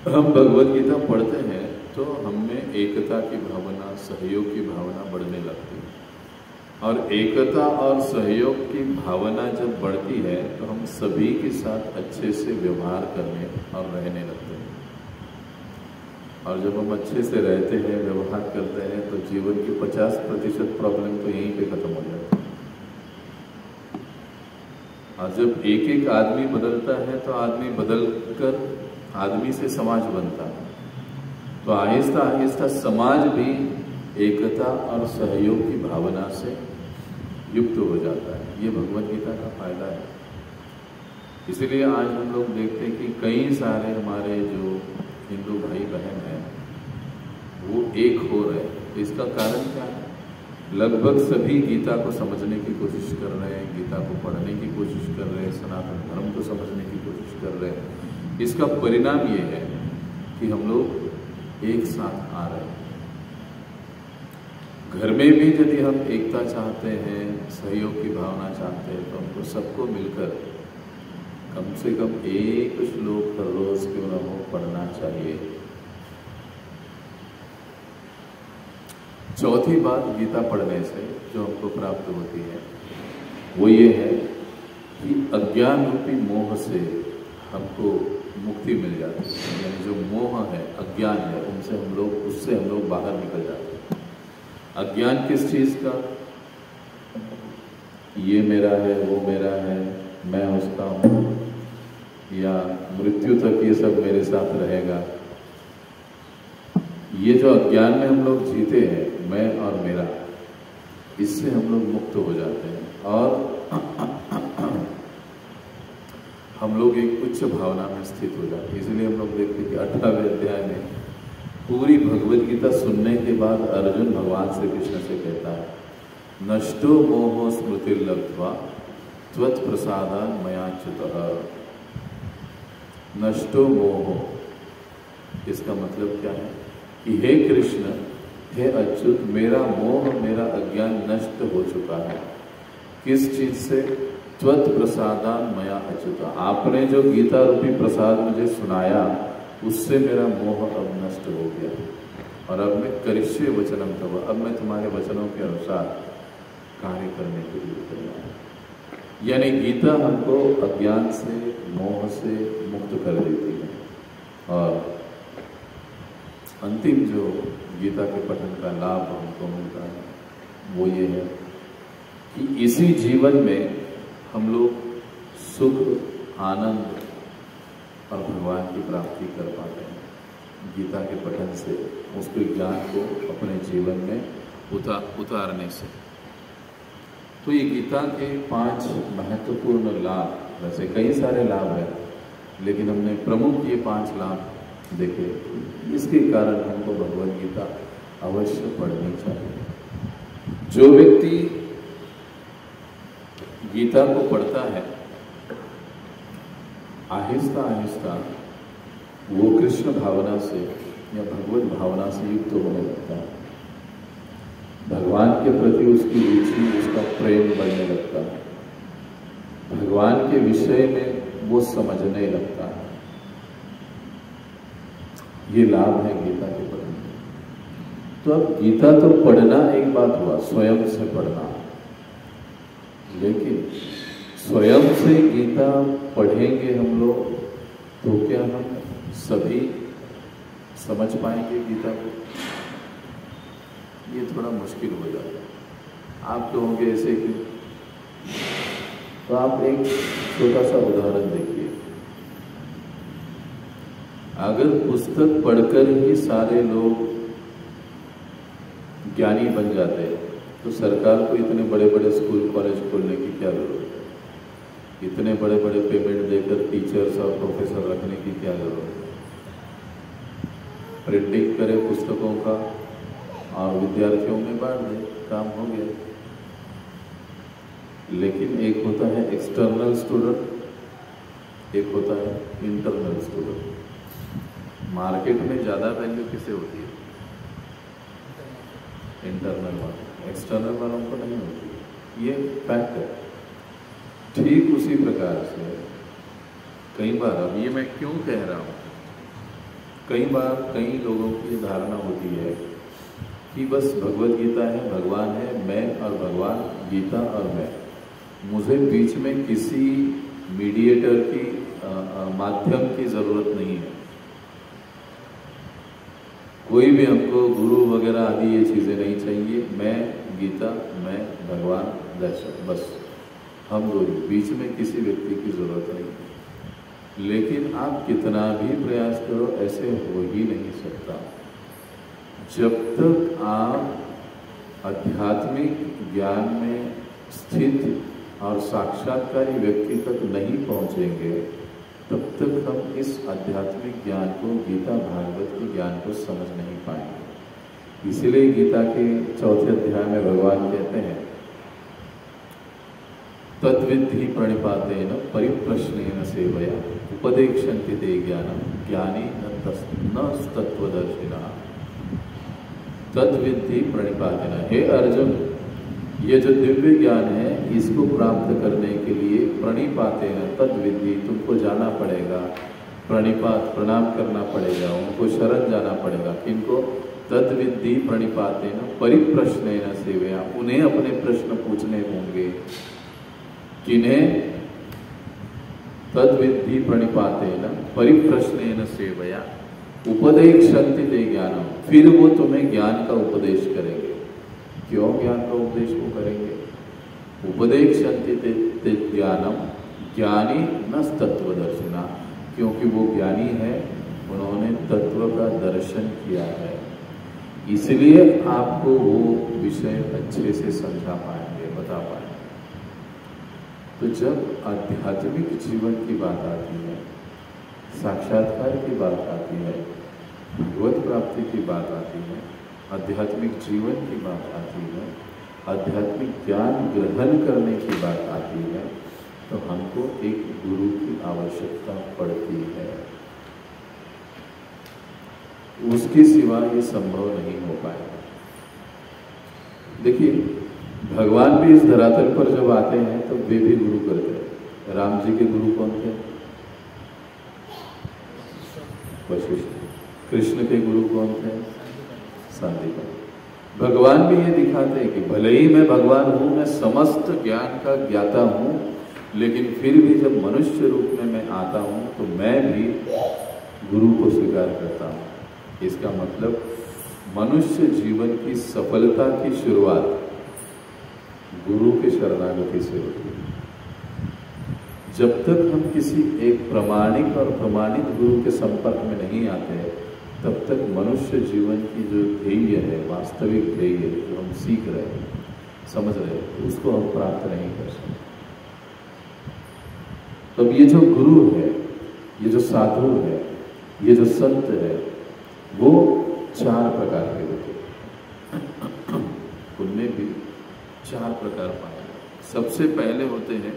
हम भगवद गीता पढ़ते हैं तो हमें एकता की भावना, सहयोग की भावना बढ़ने लगती है, और एकता और सहयोग की भावना जब बढ़ती है तो हम सभी के साथ अच्छे से व्यवहार करने और रहने लगते हैं। और जब हम अच्छे से रहते हैं, व्यवहार करते हैं, तो जीवन की 50% प्रॉब्लम तो यहीं पे खत्म हो जाती है। और जब एक एक आदमी बदलता है तो आदमी बदल कर आदमी से समाज बनता है, तो आहिस्ता आहिस्ता समाज भी एकता और सहयोग की भावना से युक्त हो जाता है। ये भगवद गीता का फायदा है। इसीलिए आज हम लोग देखते हैं कि कई सारे हमारे जो हिंदू भाई बहन हैं वो एक हो रहे हैं। इसका कारण क्या है? लगभग सभी गीता को समझने की कोशिश कर रहे हैं, गीता को पढ़ने की कोशिश कर रहे हैं, सनातन धर्म को समझने की कोशिश कर रहे हैं। इसका परिणाम ये है कि हम लोग एक साथ आ रहे हैं। घर में भी यदि हम एकता चाहते हैं, सहयोग की भावना चाहते हैं, तो हमको सबको मिलकर कम से कम एक श्लोक हर रोज क्यों न हो पढ़ना चाहिए। चौथी बात गीता पढ़ने से जो हमको प्राप्त होती है वो ये है कि अज्ञान रूपी मोह से हमको मुक्ति मिल जाती है। यानी जो मोह है, अज्ञान है, उससे हम लोग बाहर निकल जाते हैं। अज्ञान किस चीज का? ये मेरा है, वो मेरा है, मैं उसका हूँ, या मृत्यु तक ये सब मेरे साथ रहेगा। ये जो अज्ञान में हम लोग जीते हैं, मैं और मेरा, इससे हम लोग मुक्त हो जाते हैं और हम लोग एक उच्च भावना में स्थित हो जाते हैं। इसलिए हम लोग देखते हैं कि 18वें अध्याय में पूरी भगवद गीता सुनने के बाद अर्जुन भगवान श्री कृष्ण से कहता है, नष्टो मोहो स्मृतिर्लब्ध्वा त्वत्प्रसादान् मयाच्युतः। नष्टो मोहो, इसका मतलब क्या है कि हे कृष्ण, हे अच्युत, मेरा मोह, मेरा अज्ञान नष्ट हो चुका है। किस चीज से? त्वत्प्रसादान् मया अच्युत। आपने जो गीता रूपी प्रसाद मुझे सुनाया उससे मेरा मोह अब नष्ट हो गया और अब मैं करिष्ये वचनम तव, अब मैं तुम्हारे वचनों के अनुसार कार्य करने के लिए तैयार हूं। यानी गीता हमको अज्ञान से, मोह से मुक्त कर देती है। और अंतिम जो गीता के पठन का लाभ हमको मिलता है वो ये है कि इसी जीवन में हम लोग सुख, आनंद और भगवान की प्राप्ति कर पाते हैं गीता के पठन से, उसके ज्ञान को अपने जीवन में उतारने से। तो ये गीता के 5 महत्वपूर्ण लाभ, वैसे कई सारे लाभ हैं, लेकिन हमने प्रमुख ये 5 लाभ देखे। इसके कारण हमको भगवद गीता अवश्य पढ़नी चाहिए। जो व्यक्ति गीता को पढ़ता है, आहिस्ता आहिस्ता वो कृष्ण भावना से या भगवत भावना से युक्त होने लगता है। भगवान के प्रति उसकी रुचि, उसका प्रेम बढ़ने लगता है। भगवान के विषय में वो समझने लगता है। ये लाभ है गीता के पढ़ने। तो अब गीता तो पढ़ना एक बात हुआ, स्वयं से पढ़ना, लेकिन स्वयं से गीता पढ़ेंगे हम लोग तो क्या हम सभी समझ पाएंगे गीता को? ये थोड़ा मुश्किल हो जाता है। आप कहोगे ऐसे क्यों? तो आप एक छोटा सा उदाहरण देखिए। अगर पुस्तक पढ़कर ही सारे लोग ज्ञानी बन जाते हैं तो सरकार को इतने बड़े बड़े स्कूल कॉलेज खोलने की क्या जरूरत है? इतने बड़े बड़े पेमेंट देकर टीचर्स और प्रोफेसर रखने की क्या जरूरत है? प्रिंटिंग करे पुस्तकों का और विद्यार्थियों में बांट दे, काम हो गया। लेकिन एक होता है एक्सटर्नल स्टूडेंट, एक होता है इंटरनल स्टूडेंट। मार्केट में ज़्यादा वैल्यू किसे होती है? इंटरनल वालों, एक्सटर्नल वालों को नहीं होती। ये फैक्ट है। ठीक उसी प्रकार से कई बार, अब ये मैं क्यों कह रहा हूँ, कई बार कई लोगों की धारणा होती है कि बस भगवद गीता है, भगवान है, मैं और भगवान, गीता और मैं, मुझे बीच में किसी मीडिएटर की माध्यम की जरूरत नहीं है। कोई भी हमको गुरु वगैरह आदि ये चीज़ें नहीं चाहिए। मैं, गीता, मैं, भगवान, बस हम दो, बीच में किसी व्यक्ति की जरूरत नहीं। लेकिन आप कितना भी प्रयास करो, ऐसे हो ही नहीं सकता। जब तक आप आध्यात्मिक ज्ञान में स्थित और साक्षात्कारी व्यक्ति तक नहीं पहुंचेंगे, तब तक हम इस आध्यात्मिक ज्ञान को, गीता भागवत के ज्ञान को समझ नहीं पाएंगे। इसीलिए गीता के 4थे अध्याय में भगवान कहते हैं, तद्विद्धि प्रणिपातेन परिप्रश्नेन सेवया उपदेक्षन्ति ते ज्ञानम ज्ञानी न तत्वदर्शिनः। तद्विद्धि प्रणिपातेन, हे अर्जुन, ये जो दिव्य ज्ञान है इसको प्राप्त करने के लिए प्रणिपातेन, तद्विद्धि, तुमको जाना पड़ेगा, प्रणिपात प्रणाम करना पड़ेगा, उनको शरण जाना पड़ेगा। किनको? तद्विद्धि प्रणिपातेन परिप्रश्नेन सेवया, उन्हें अपने प्रश्न पूछने होंगे। किन्हें? तद्विद्धि प्रणिपातेन परिप्रश्नेन सेवया उपदेक्षन्ति ते ज्ञानम, फिर वो तुम्हें ज्ञान का उपदेश करेंगे। क्यों ज्ञान का उपदेश वो करेंगे? उपदेक्षन्ति ते ज्ञानम ज्ञानी न तत्वदर्शिना, क्योंकि वो ज्ञानी है, उन्होंने तत्व का दर्शन किया है, इसलिए आपको वो विषय अच्छे से समझा पाएंगे, बता पाएंगे। तो जब आध्यात्मिक जीवन की बात आती है, साक्षात्कार की बात आती है, भगवत प्राप्ति की बात आती है, आध्यात्मिक जीवन की बात आती है, आध्यात्मिक ज्ञान ग्रहण करने की बात आती है, तो हमको एक गुरु की आवश्यकता पड़ती है। उसके सिवा ये संभव नहीं हो पाएगा। देखिए, भगवान भी इस धरातल पर जब आते हैं तो वे भी गुरु करते हैं। राम जी के गुरु कौन थे? वशिष्ठ। कृष्ण के गुरु कौन थे? संदीप। भगवान भी ये दिखाते हैं कि भले ही मैं भगवान हूं, मैं समस्त ज्ञान का ज्ञाता हूं, लेकिन फिर भी जब मनुष्य रूप में मैं आता हूं तो मैं भी गुरु को स्वीकार करता हूं। इसका मतलब मनुष्य जीवन की सफलता की शुरुआत गुरु के शरणागति से होती है। जब तक हम किसी एक प्रमाणिक और प्रमाणित गुरु के संपर्क में नहीं आते, तब तक मनुष्य जीवन की जो ध्येय है, वास्तविक ध्येय जो हम सीख रहे हैं, समझ रहे हैं, उसको हम प्राप्त नहीं कर सकते। तब ये जो गुरु है, ये जो साधु है, ये जो संत है, वो 4 प्रकार के होते हैं। उनमें भी 4 प्रकार पाए। सबसे पहले होते हैं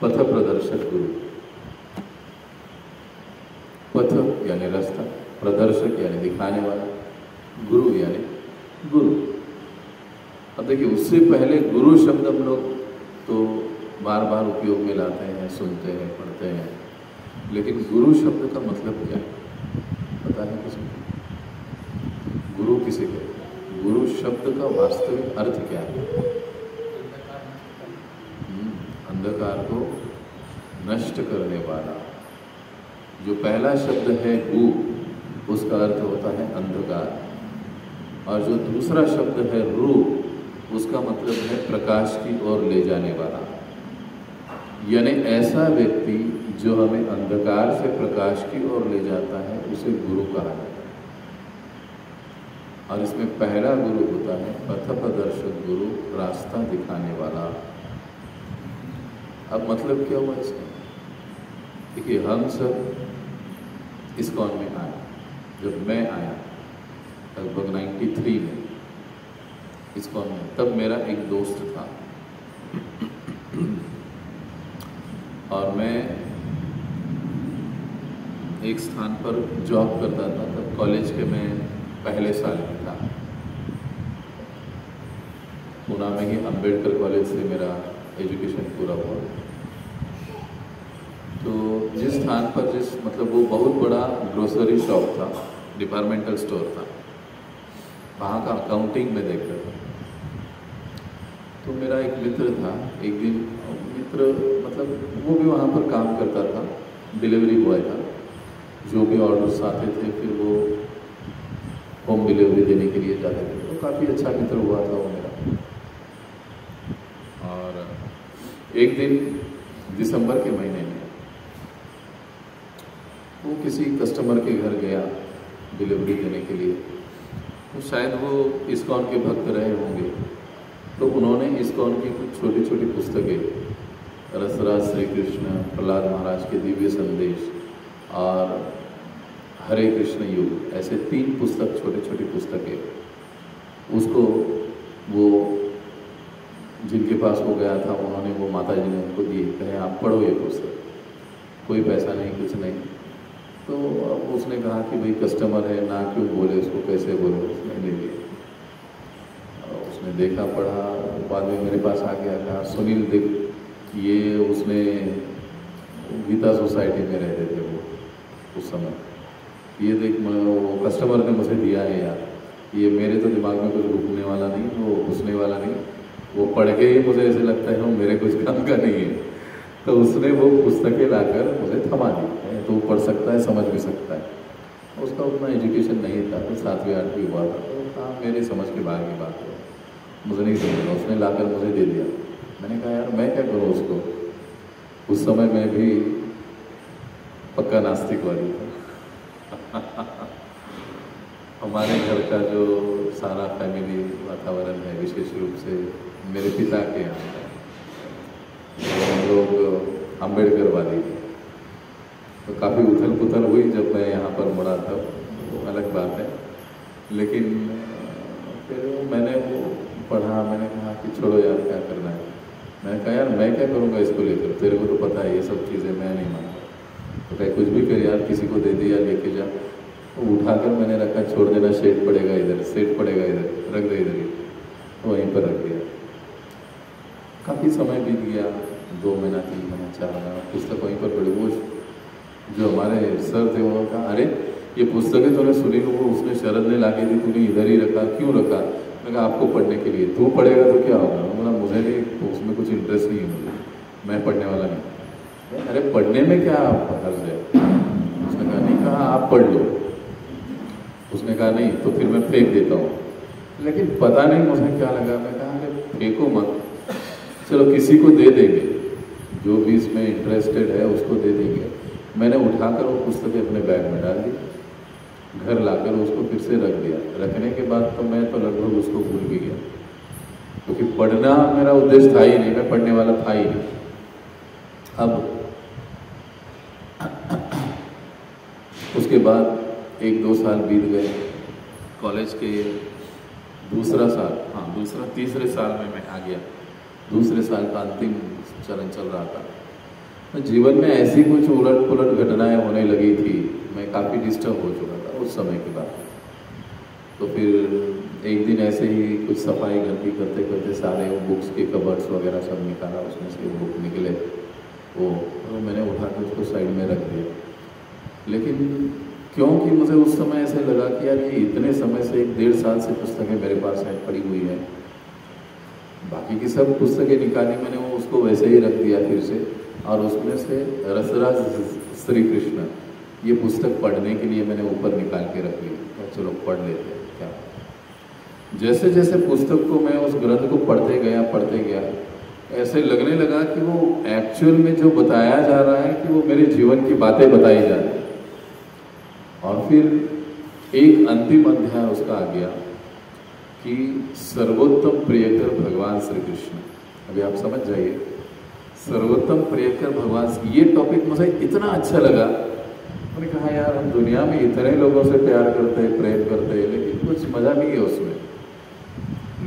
पथ प्रदर्शक गुरु। पथ यानी रास्ता, प्रदर्शक यानी दिखाने वाला, गुरु यानी गुरु। अब देखिए, उससे पहले गुरु शब्द हम लोग तो बार बार उपयोग में लाते हैं, सुनते हैं, पढ़ते हैं, लेकिन गुरु शब्द का मतलब क्या है पता है किसी को? गुरु किसे कहते हैं? गुरु शब्द का वास्तविक अर्थ क्या है? अंधकार को नष्ट करने वाला। जो पहला शब्द है गु, उसका अर्थ होता है अंधकार, और जो दूसरा शब्द है रू, उसका मतलब है प्रकाश की ओर ले जाने वाला। यानी ऐसा व्यक्ति जो हमें अंधकार से प्रकाश की ओर ले जाता है, उसे गुरु कहा जाता है। और इसमें पहला गुरु होता है पथ प्रदर्शक गुरु, रास्ता दिखाने वाला। अब मतलब क्या हुआ इसका? देखिए, हम सब इस्कॉन में आए। जब मैं आया लगभग 93 में इस्कॉन में, तब मेरा एक दोस्त था और मैं एक स्थान पर जॉब करता था। तब कॉलेज के मैं पहले साल में था। पुणे में ही अंबेडकर कॉलेज से मेरा एजुकेशन पूरा हुआ। तो जिस स्थान पर मतलब वो बहुत बड़ा ग्रोसरी शॉप था, डिपार्टमेंटल स्टोर था, वहाँ का अकाउंटिंग में देखता था। तो मेरा एक मित्र था, एक दिन मित्र मतलब वो भी वहाँ पर काम करता था, डिलीवरी बॉय था। जो भी ऑर्डर्स आते थे फिर वो होम डिलीवरी देने के लिए जाते थे। तो काफ़ी अच्छा मित्र हुआ था वो मेरा। और एक दिन दिसंबर के महीने में वो किसी कस्टमर के घर गया डिलीवरी देने के लिए। तो शायद वो इस्कॉन के भक्त रहे होंगे। तो उन्होंने ISKCON की कुछ छोटी छोटी पुस्तकें, रसराज श्री कृष्ण, प्रहलाद महाराज के दिव्य संदेश और हरे कृष्ण युग, ऐसे 3 पुस्तक, छोटी छोटी पुस्तकें, उसको वो जिनके पास वो गया था उन्होंने, वो माता जी ने उनको दिए, कहे आप पढ़ो ये पुस्तक, कोई पैसा नहीं, कुछ नहीं। तो अब उसने कहा कि भाई कस्टमर है ना, क्यों बोले उसको, कैसे बोले, उसने ले लिया। उसने देखा, पढ़ा, बाद में मेरे पास आ गया, कहा सुनील देख, ये उसने गीता सोसाइटी में रहते थे वो उस समय, ये देख वो कस्टमर ने मुझे दिया है यार, ये मेरे तो दिमाग में कुछ घुसने वाला नहीं, वो घुसने वाला नहीं, वो पढ़ के ही मुझे ऐसे लगता है वो मेरे कुछ काम का नहीं है। तो उसने वो पुस्तकें लाकर मुझे थमा दी, तो पढ़ सकता है, समझ भी सकता है। उसका उतना एजुकेशन नहीं था, तो 7वीं 8वीं हुआ था, तो कहा मेरे समझ के बाहर की बात है, मुझे नहीं समझना। उसने लाकर मुझे दे दिया। मैंने कहा यार मैं क्या करूँ उसको, उस समय मैं भी पक्का नास्तिकवादी था। हमारे घर का जो सारा फैमिली वातावरण है, विशेष रूप से मेरे पिता के यहाँ, हम लोग अम्बेडकरवादी थे, तो काफ़ी उथल पुथल हुई जब मैं यहाँ पर मुड़ा था, वो अलग बात है। लेकिन फिर मैंने वो पढ़ा, मैंने कहा कि छोड़ो यार क्या करना है। मैंने कहा यार मैं क्या करूँगा इसको लेकर, तेरे को तो पता है ये सब चीज़ें मैं नहीं मानता। तो कहे कुछ भी कर यार, किसी को दे दिया लेके जा। तो उठाकर मैंने रखा, छोड़ देना, शेड पड़ेगा इधर, सेट पड़ेगा इधर, रख दे इधर ही, तो वहीं पर रख दिया। काफ़ी समय बीत गया, 2 महीना 3 महीना 4 महीना, पुस्तक वहीं पर पड़ी। वो जो हमारे सर थे उन्होंने कहा अरे ये पुस्तकें तूने सुनी, वो उसने शरद ने लाके दी, तूने इधर ही रखा, क्यों रखा? मैं कहा आपको पढ़ने के लिए, तू पढ़ेगा तो क्या होगा? बोला मुझे नहीं, तो उसमें कुछ इंटरेस्ट नहीं है मुझे, मैं पढ़ने वाला नहीं। अरे पढ़ने में क्या हर्ज है? उसने कहा नहीं, कहा आप पढ़ लो। उसने कहा नहीं, तो फिर मैं फेंक देता हूँ। लेकिन पता नहीं मुझे क्या लगा, मैं कहा अरे फेंको मत, चलो किसी को दे देंगे, जो भी इसमें इंटरेस्टेड है उसको दे देंगे। मैंने उठाकर वो पुस्तकें अपने बैग में डाल दी, घर लाकर उसको फिर से रख दिया। रखने के बाद तो मैं तो लगभग उसको भूल भी गया, क्योंकि पढ़ना मेरा उद्देश्य था ही नहीं, मैं पढ़ने वाला था ही नहीं। अब उसके बाद 1-2 साल बीत गए, कॉलेज के दूसरा साल, तीसरे साल में मैं आ गया। दूसरे साल का अंतिम चरण चल रहा था। तो जीवन में ऐसी कुछ उलट पुलट घटनाएं होने लगी थी, मैं काफ़ी डिस्टर्ब हो चुका था उस समय के बाद। तो फिर एक दिन ऐसे ही कुछ सफाई घर की करते करते सारे वो बुक्स के कबर्ड्स वगैरह सब निकाला, उसमें से बुक निकले, वो तो मैंने उठा के उसको साइड में रख दिया। लेकिन क्योंकि मुझे उस समय ऐसे लगा कि यार ये इतने समय से 1-1.5 साल से पुस्तकें मेरे पास है, पड़ी हुई है, बाकी की सब पुस्तकें निकाली मैंने, वो उसको वैसे ही रख दिया फिर से। और उसमें से रसराज श्री कृष्ण ये पुस्तक पढ़ने के लिए मैंने ऊपर निकाल के रख ली, तो चलो पढ़ लेते हैं क्या। जैसे जैसे पुस्तक को मैं उस ग्रंथ को पढ़ते गया, ऐसे लगने लगा कि वो एक्चुअल में जो बताया जा रहा है कि वो मेरे जीवन की बातें बताई जा रही है। और फिर एक अंतिम अध्याय उसका आ गया कि सर्वोत्तम प्रियकर भगवान श्री कृष्ण। अभी आप समझ जाइए, सर्वोत्तम प्रियकर भगवान, ये टॉपिक मुझे इतना अच्छा लगा। मैंने कहा यार हम दुनिया में इतने लोगों से प्यार करते हैं, प्रेम करते हैं, लेकिन कुछ मजा नहीं है उसमें,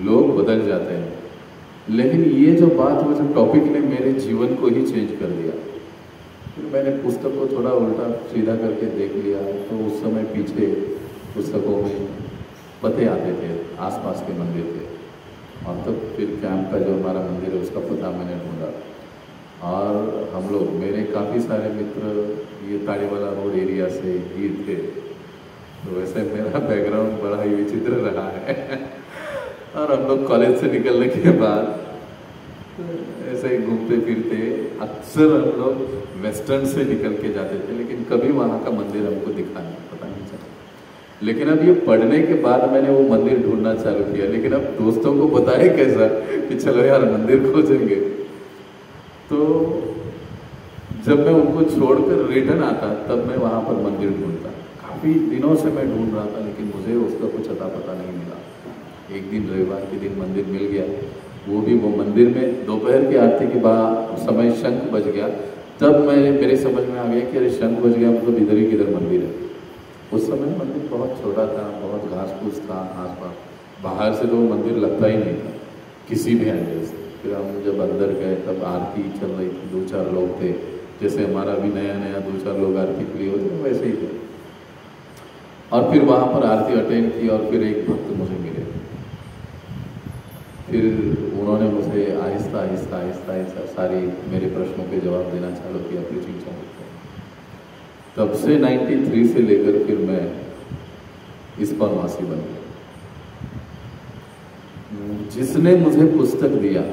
लोग बदल जाते हैं। लेकिन ये जो बात, वो जो टॉपिक ने मेरे जीवन को ही चेंज कर दिया। फिर मैंने पुस्तक को थोड़ा उल्टा सीधा करके देख लिया, तो उस समय पीछे पुस्तकों में पते आते थे, आसपास के मंदिर थे। और तब फिर कैंप का जो हमारा मंदिर है उसका पता मैंने ढूंढा, और हम लोग, मेरे काफ़ी सारे मित्र ये ताड़ीवाला रोड एरिया से ही थे। तो वैसे मेरा बैकग्राउंड बड़ा ही विचित्र रहा है। और हम लोग कॉलेज से निकलने के बाद ऐसे ही घूमते फिरते, अक्सर हम लोग वेस्टर्न से निकल के जाते थे, लेकिन कभी वहाँ का मंदिर हमको दिखा नहीं, पता नहीं चला। लेकिन अब ये पढ़ने के बाद मैंने वो मंदिर ढूंढना चालू किया, लेकिन अब दोस्तों को बताए कैसा कि चलो यार मंदिर खोजेंगे। तो जब मैं उनको छोड़कर रिटर्न आता, तब मैं वहाँ पर मंदिर ढूंढता। काफ़ी दिनों से मैं ढूंढ रहा था, लेकिन मुझे उसका कुछ अता पता नहीं मिला। एक दिन रविवार के दिन मंदिर मिल गया, वो भी वो मंदिर में दोपहर की आरती के बाद समय शंख बज गया, तब मेरे समझ में आ गया कि अरे शंख बज गया मतलब इधर ही किधर मंदिर है। उस समय मंदिर बहुत छोटा था, बहुत घास फूस था आसपास, बाहर से तो वो मंदिर लगता ही नहीं था किसी भी एंगल से। फिर हम जब अंदर गए तब आरती चल रही थी, 2-4 लोग थे, जैसे हमारा भी नया नया 2-4 लोग आरती के लिए होते वैसे ही थे। और फिर वहाँ पर आरती अटेंड की और फिर एक भक्त मुझे मिले। फिर उन्होंने मुझे आहिस्ता आहिस्ता आहिस्ता आहिस्ता सारी मेरे प्रश्नों के जवाब देना चालू किया, प्रीचिंग चालू किया। तब से 93 से लेकर फिर मैं इस्कॉनवासी बन गया। जिसने मुझे पुस्तक दिया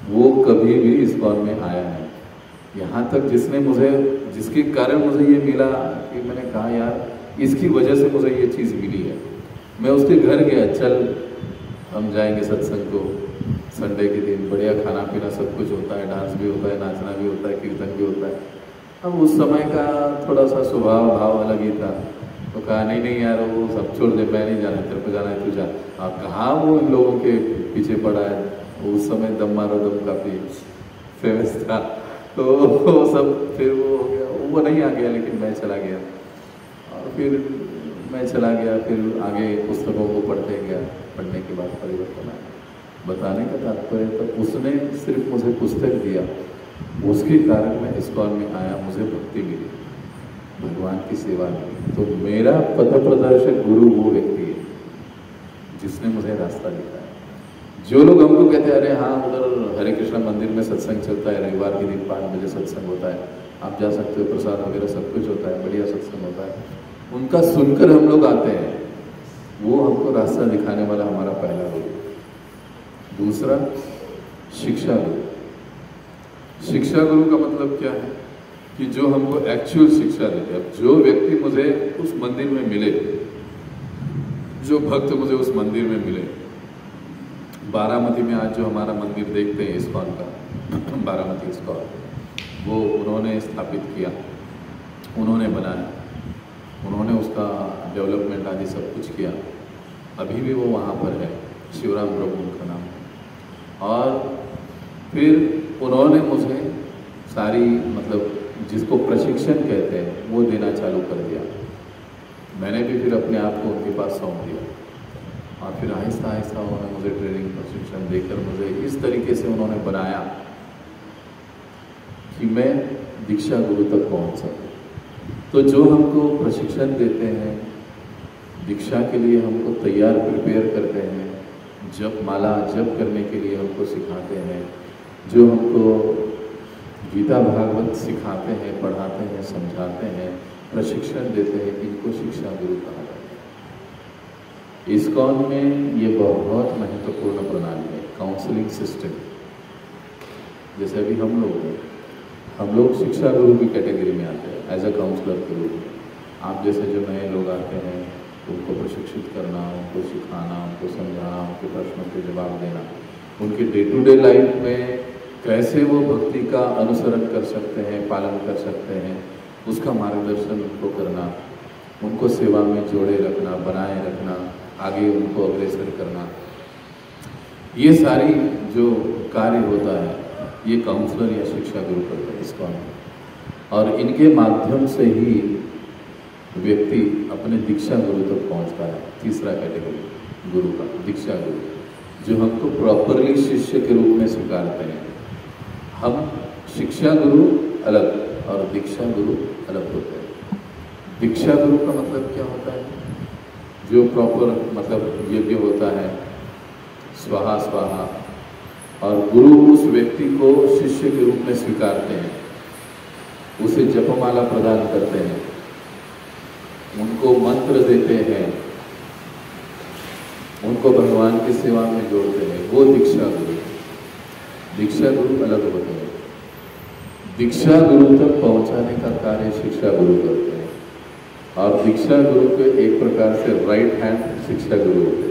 वो कभी भी इस्कॉन में आया नहीं। यहाँ तक जिसके कारण मुझे ये मिला कि मैंने कहा यार इसकी वजह से मुझे ये चीज़ मिली है। मैं उसके घर गया, चल हम जाएंगे सत्संग को, संडे के दिन बढ़िया खाना पीना सब कुछ होता है, डांस भी होता है, नाचना भी होता है, कीर्तन भी होता है। अब उस समय का थोड़ा सा स्वभाव भाव अलग ही था, तो कहा नहीं यार वो सब छोड़ दे, मैं नहीं जाना, तेरे को जाना है तू जा। आप कहाँ वो इन लोगों के पीछे पड़ा है, उस समय दम मारो दम काफ़ी फेमस था, तो वो सब फिर वो हो गया, वो नहीं आ गया, लेकिन मैं चला गया। और फिर मैं चला गया, फिर आगे पुस्तकों को पढ़ते गया, पढ़ने के बाद परिवर्तन आया। बताने का तात्पर्य तो उसने सिर्फ मुझे पुस्तक दिया, उसके कारण मैं इस्कॉन में आया, मुझे भक्ति मिली, भगवान की सेवा मिली। तो मेरा पथ प्रदर्शक गुरु वो व्यक्ति है जिसने मुझे रास्ता दिखाया। जो लोग हमको कहते हैं अरे हाँ उधर हरे कृष्णा मंदिर में सत्संग चलता है, रविवार के दिन 5 बजे सत्संग होता है, आप जा सकते हो, प्रसाद वगैरह सब कुछ होता है, बढ़िया सत्संग होता है, उनका सुनकर हम लोग आते हैं। वो हमको रास्ता दिखाने वाला हमारा पहला गुरु। दूसरा शिक्षा गुरु। शिक्षा गुरु का मतलब क्या है कि जो हमको एक्चुअल शिक्षा देते हैं। जो व्यक्ति मुझे उस मंदिर में मिले, जो भक्त मुझे उस मंदिर में मिले, बारामती में आज जो हमारा मंदिर देखते हैं इस्कॉन का, बारामती इस्कॉन, वो उन्होंने स्थापित किया, उन्होंने बनाया, उन्होंने उसका डेवलपमेंट आदि सब कुछ किया। अभी भी वो वहाँ पर है, शिवराम प्रभु उनका नाम है। और फिर उन्होंने मुझे सारी मतलब जिसको प्रशिक्षण कहते हैं वो देना चालू कर दिया। मैंने भी फिर अपने आप को उनके पास सौंप दिया और फिर आहिस्ता आहिस्ता उन्होंने मुझे ट्रेनिंग प्रशिक्षण देकर मुझे इस तरीके से उन्होंने बनाया कि मैं दीक्षा गुरु तक पहुंच सकूं। तो जो हमको प्रशिक्षण देते हैं, दीक्षा के लिए हमको तैयार प्रिपेयर करते हैं, जप माला जप करने के लिए हमको सिखाते हैं, जो हमको गीता भागवत सिखाते हैं, पढ़ाते हैं, समझाते हैं, प्रशिक्षण देते हैं, इनको शिक्षा गुरु कहा जाता है। इस्कॉन में ये बहुत महत्वपूर्ण प्रणाली है, काउंसलिंग सिस्टम। जैसे अभी हम लोग शिक्षा गुरु की कैटेगरी में आते हैं, एज अ काउंसलर के रूप में। आप जैसे जो नए लोग आते हैं उनको प्रशिक्षित करना, उनको सिखाना, उनको समझाना, उनके प्रश्नों के जवाब देना, उनके डे टू डे लाइफ में कैसे वो भक्ति का अनुसरण कर सकते हैं, पालन कर सकते हैं, उसका मार्गदर्शन उनको करना, उनको सेवा में जोड़े रखना, बनाए रखना, आगे उनको अग्रसर करना, ये सारी जो कार्य होता है ये काउंसलर या शिक्षा गुरु करते हैं इस्कॉन में। और इनके माध्यम से ही व्यक्ति अपने दीक्षा गुरु तक पहुंचता है। तीसरा कैटेगरी गुरु का, दीक्षा गुरु, जो हमको प्रॉपरली शिष्य के रूप में स्वीकारते हैं। हम शिक्षा गुरु अलग और दीक्षा गुरु अलग होते हैं। दीक्षा गुरु का मतलब क्या होता है? जो प्रॉपर मतलब यज्ञ होता है, स्वाहा स्वाहा, और गुरु उस व्यक्ति को शिष्य के रूप में स्वीकारते हैं, उसे जपमाला प्रदान करते हैं, उनको मंत्र देते हैं, उनको भगवान की सेवा में जोड़ते हैं, वो दीक्षा गुरु। दीक्षा गुरु अलग होते हैं। दीक्षा गुरु तक पहुंचाने का कार्य शिक्षा गुरु करते हैं, और दीक्षा गुरु के एक प्रकार से राइट हैंड शिक्षा गुरु होते हैं।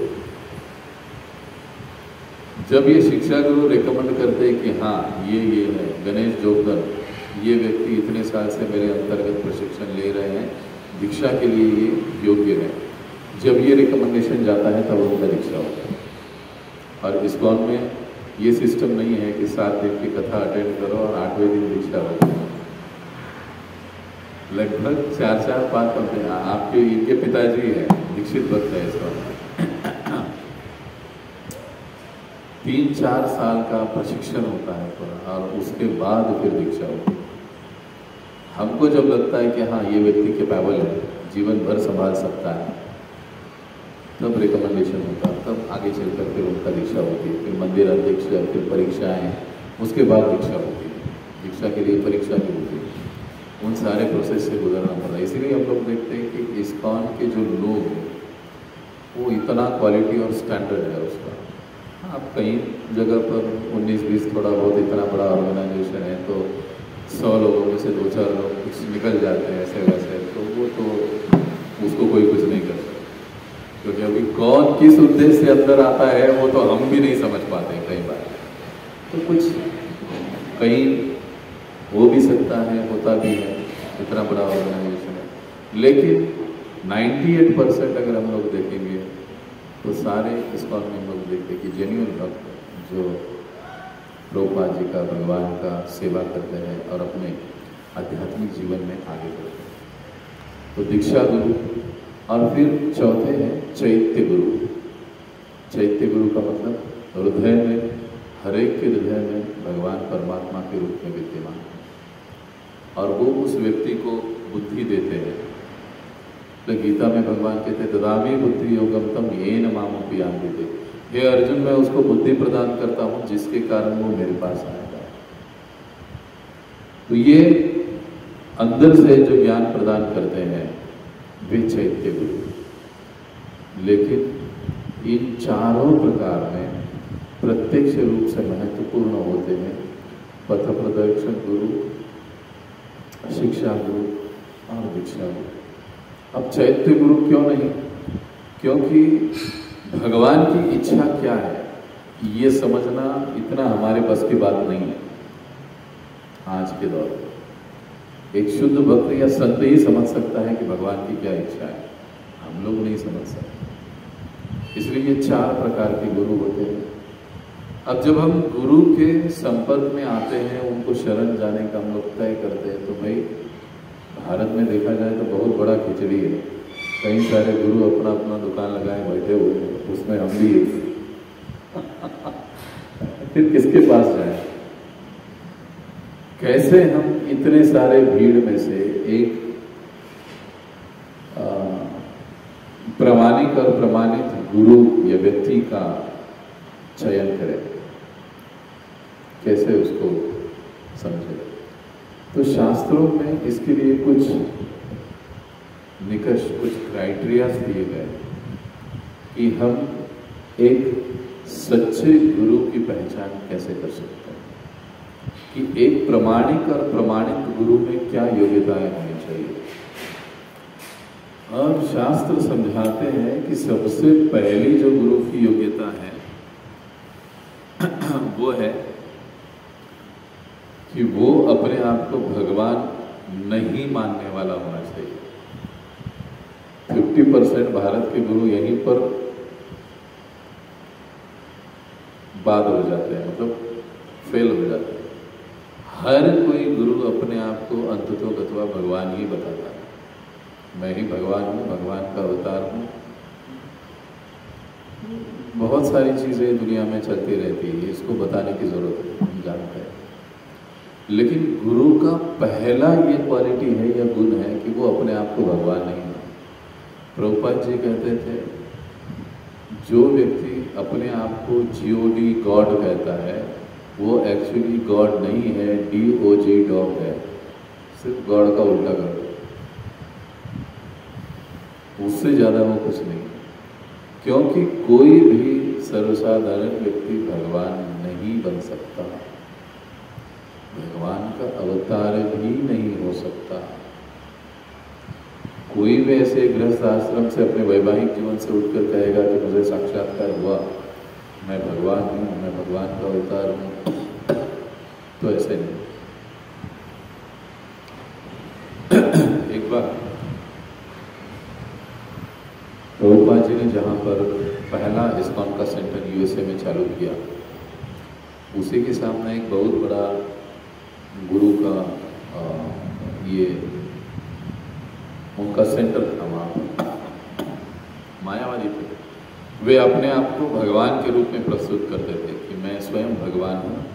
जब ये शिक्षा गुरु रिकमेंड करते हैं कि हाँ ये है गणेश जोगदर, ये व्यक्ति इतने साल से मेरे अंतर्गत प्रशिक्षण ले रहे हैं, दीक्षा के लिए ये योग्य है, जब ये रिकमेंडेशन जाता है तब उनका दीक्षा होता है। और इस्कॉन में ये सिस्टम नहीं है कि 7 दिन की कथा अटेंड करो और 8वें दिन दीक्षा हो। लगभग 4-5 पंक्ति आपके इनके पिताजी है दीक्षित भक्त है इस्कॉन में। 3-4 साल का प्रशिक्षण होता है पूरा और उसके बाद फिर दीक्षा होती है। हमको जब लगता है कि हाँ ये व्यक्ति कैपेबल है, जीवन भर संभाल सकता है, तब रिकमेंडेशन होता है, तब आगे चलकर फिर उनका दीक्षा होती है, फिर मंदिर अध्यक्ष, फिर परीक्षाएँ, उसके बाद दीक्षा होती है। दीक्षा के लिए परीक्षा भी होती है, उन सारे प्रोसेस से गुजरना पड़ता है। इसीलिए हम लोग देखते हैं कि इस्कॉन के जो लोग हैं वो इतना क्वालिटी और स्टैंडर्ड है उसका। आप कई जगह पर 19-20 थोड़ा बहुत इतना बड़ा ऑर्गेनाइजेशन है तो 100 लोगों में से 2-4 लोग कुछ निकल जाते हैं ऐसे वैसे, तो वो तो उसको कोई कुछ नहीं कर सकता, क्योंकि अभी कौन किस उद्देश्य से अंदर आता है वो तो हम भी नहीं समझ पाते हैं कई बार। तो कुछ कहीं हो भी सकता है, होता भी है, इतना बड़ा ऑर्गेनाइजेशन है। लेकिन 98% अगर हम लोग देखेंगे तो सारे इस्कॉन में हम लोग देखते हैं कि जेन्युइन भक्त जो प्रभुपाद जी का, भगवान का सेवा करते हैं और अपने आध्यात्मिक जीवन में आगे बढ़ते हैं। तो दीक्षा गुरु, और फिर चौथे हैं चैत्य गुरु। चैत्य गुरु का मतलब हृदय में, हर एक के हृदय में भगवान परमात्मा के रूप में विद्यमान है और वो उस व्यक्ति को बुद्धि देते हैं। तो गीता में भगवान कहते हैं ददामि बुद्धि योगम तम येन मामपि यान्ति। हे अर्जुन, मैं उसको बुद्धि प्रदान करता हूँ जिसके कारण वो मेरे पास आएगा। तो ये अंदर से जो ज्ञान प्रदान करते हैं वे चैत्य गुरु। लेकिन इन चारों प्रकार में प्रत्यक्ष रूप से महत्वपूर्ण होते हैं पथ प्रदर्शक गुरु, शिक्षा गुरु और दीक्षा गुरु। अब चैत्य गुरु क्यों नहीं? क्योंकि भगवान की इच्छा क्या है ये समझना इतना हमारे बस की बात नहीं है आज के दौर में। एक शुद्ध भक्त या संत ही समझ सकता है कि भगवान की क्या इच्छा है, हम लोग नहीं समझ सकते। इसलिए ये 4 प्रकार के गुरु होते हैं। अब जब हम गुरु के संपर्क में आते हैं, उनको शरण जाने का हम लोग तय करते हैं, तो भाई भारत में देखा जाए तो बहुत बड़ा खिचड़ी है। कई सारे गुरु अपना अपना दुकान लगाए बैठे हुए हैं, उसमें हम भी फिर किसके पास जाए? कैसे हम इतने सारे भीड़ में से एक प्रामाणिक और प्रमाणित गुरु या व्यक्ति का चयन करें, कैसे उसको समझे? तो शास्त्रों में इसके लिए कुछ निकष, कुछ क्राइटेरिया दिए गए कि हम एक सच्चे गुरु की पहचान कैसे कर सकते हैं, कि एक प्रमाणिक और प्रमाणित गुरु में क्या योग्यताएं होनी चाहिए। और शास्त्र समझाते हैं कि सबसे पहली जो गुरु की योग्यता है वो है कि वो अपने आप को भगवान नहीं मानने वाला होना चाहिए। 50% भारत के गुरु यहीं पर बाद हो जाते हैं, मतलब फेल हो जाते हैं। हर कोई गुरु अपने आप को अंततोगत्वा भगवान ही बताता है, मैं ही भगवान हूँ, भगवान का अवतार हूँ। बहुत सारी चीजें दुनिया में चलती रहती है, इसको बताने की जरूरत है, हम जानते हैं। लेकिन गुरु का पहला ये क्वालिटी है या गुण है कि वो अपने आप को भगवान नहीं मानता। प्रभुपाद जी कहते थे जो व्यक्ति अपने आप को GOD गॉड कहता है वो एक्चुअली गॉड नहीं है, DOG डॉग है, सिर्फ गॉड का उल्टा कर दो, उससे ज्यादा वो कुछ नहीं। क्योंकि कोई भी सर्वसाधारण व्यक्ति भगवान नहीं बन सकता, भगवान का अवतार भी नहीं हो सकता। कोई भी ऐसे गृहस्थ आश्रम से अपने वैवाहिक जीवन से उठकर कहेगा कि मुझे साक्षात्कार हुआ, मैं भगवान हूँ, मैं भगवान का अवतार हूँ, तो ऐसे नहीं। एक बार प्रभुपाद जी ने जहाँ पर पहला इस्कॉन का सेंटर यूएसए में चालू किया, उसी के सामने एक बहुत बड़ा गुरु का ये उनका सेंटर था। वहाँ पर मायावादी थे, वे अपने आप को भगवान के रूप में प्रस्तुत करते थे कि मैं स्वयं भगवान हूँ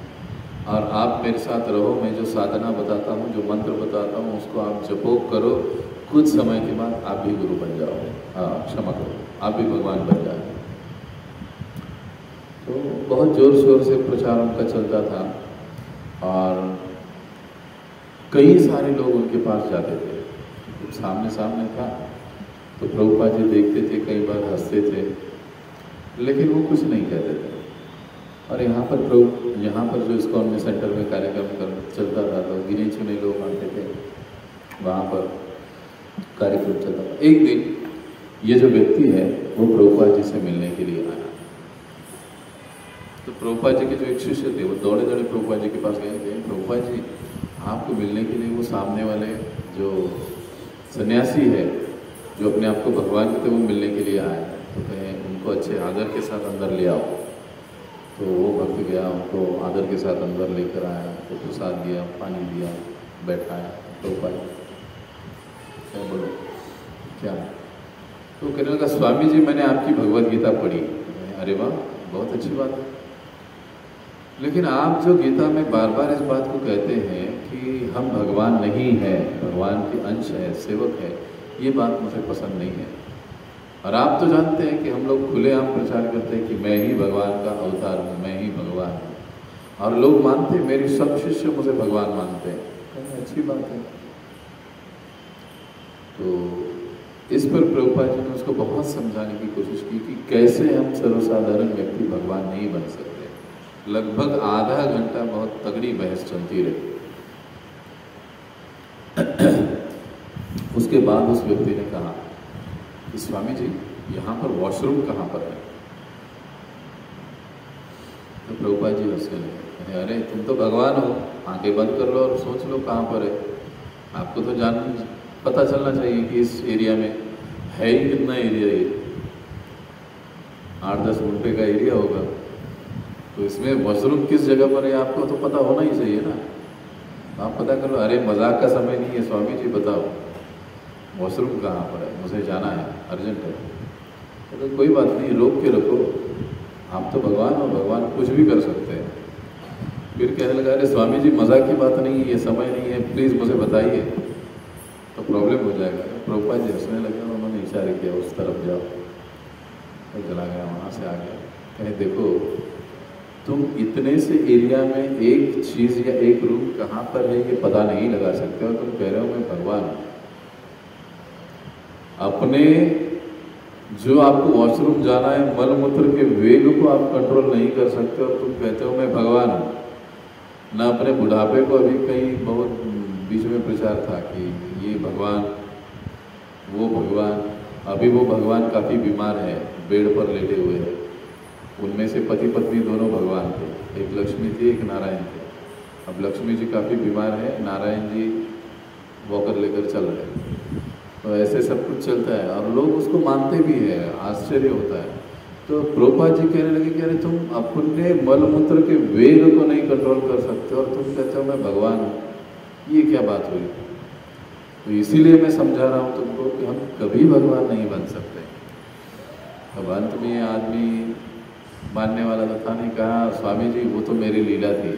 और आप मेरे साथ रहो, मैं जो साधना बताता हूँ, जो मंत्र बताता हूँ, उसको आप जपोग करो, कुछ समय के बाद आप भी गुरु बन जाओ, क्षमा करो, आप भी भगवान बन जाओ। तो बहुत जोर शोर से प्रचार उनका चलता था और कई सारे लोग उनके पास जाते थे। तो सामने सामने था तो प्रभुपाद जी देखते थे, कई बार हंसते थे, लेकिन वो कुछ नहीं कहते थे। और यहाँ पर जो इस्कॉन में सेंटर में कार्यक्रम चलता था तो गिने चुने लोग आते थे, वहाँ पर कार्यक्रम चलता था। एक दिन ये जो व्यक्ति है वो प्रभुपाद जी से मिलने के लिए आया। तो प्रभुपाद जी के जो एक शिष्य थे वो दौड़े दौड़े प्रभुपाद जी के पास गए, प्रभुपाद जी आपको मिलने के लिए वो सामने वाले जो सन्यासी है जो अपने आप को भगवान के थे वो मिलने के लिए आए। तो कहें उनको अच्छे आदर के साथ अंदर ले आओ। तो वो भक्त गया, उनको आदर के साथ अंदर लेकर आया, तो प्रसाद दिया, पानी दिया, बैठाया। प्रभुपाद क्या बोलो क्या? तो कहने लगा स्वामी जी मैंने आपकी भगवत गीता पढ़ी। अरे वाह, बहुत अच्छी बात है, लेकिन आप जो गीता में बार बार इस बात को कहते हैं कि हम भगवान नहीं हैं, भगवान के अंश है, सेवक है, ये बात मुझे पसंद नहीं है। और आप तो जानते हैं कि हम लोग खुलेआम प्रचार करते हैं कि मैं ही भगवान का अवतार हूँ, मैं ही भगवान हूँ, और लोग मानते हैं, मेरे सब शिष्य मुझे भगवान मानते हैं। अच्छी बात है। तो इस पर प्रभुपाद जी ने उसको बहुत समझाने की कोशिश की कि कैसे हम सर्वसाधारण व्यक्ति भगवान नहीं बन सकते। लगभग आधा घंटा बहुत तगड़ी बहस चलती रही। उसके बाद उस व्यक्ति ने कहा कि स्वामी जी यहाँ पर वॉशरूम कहाँ पर है? तो प्रभुपाद जी हंसने लगे, अरे तुम तो भगवान हो, आंखें बंद कर लो और सोच लो कहाँ पर है। आपको तो पता चलना चाहिए कि इस एरिया में है ही कितना एरिया, ये 8-10 घंटे का एरिया होगा, तो इसमें वॉशरूम किस जगह पर है आपको तो पता होना ही चाहिए ना। आप पता करो। अरे मजाक का समय नहीं है स्वामी जी, बताओ वॉशरूम कहाँ पर है, मुझे जाना है, अर्जेंट है। तो कोई बात नहीं, रोक के रखो, आप तो भगवान हो, भगवान कुछ भी कर सकते हैं। फिर कहने लगा अरे स्वामी जी मजाक की बात नहीं है, ये समय नहीं है, प्लीज़ मुझे बताइए, तो प्रॉब्लम हो जाएगा। प्रभुपाद जी हंसने लगे और उन्होंने इशारे किया उस तरफ जाओ, तो चला गया, वहाँ से आ गया। कहे देखो तुम इतने से एरिया में एक चीज़ या एक रूम कहाँ पर है ये पता नहीं लगा सकते, और तुम कह रहे हो मैं भगवान हूँ। अपने जो आपको वॉशरूम जाना है, मल मूत्र के वेग को आप कंट्रोल नहीं कर सकते और तुम कहते हो मैं भगवान हूँ। ना अपने बुढ़ापे को, अभी कहीं बहुत बीच में प्रचार था कि ये भगवान, वो भगवान। अभी वो भगवान काफ़ी बीमार है, बेड पर लेटे हुए हैं। उनमें से पति पत्नी दोनों भगवान थे, एक लक्ष्मी थी, एक नारायण थे। अब लक्ष्मी जी काफ़ी बीमार है, नारायण जी वॉकर लेकर चल रहे हैं। तो ऐसे सब कुछ चलता है और लोग उसको मानते भी हैं, आश्चर्य होता है। तो प्रभुपाद जी कहने लगे कि अरे तुम अपने मल मूत्र के वेग को नहीं कंट्रोल कर सकते और तुम कहते हो मैं भगवान हूँ, ये क्या बात हुई? तो इसीलिए मैं समझा रहा हूँ तुमको कि हम कभी भगवान नहीं बन सकते। अब अंत में ये आदमी मानने वाला तो था नहीं, कहा स्वामी जी वो तो मेरी लीला थी,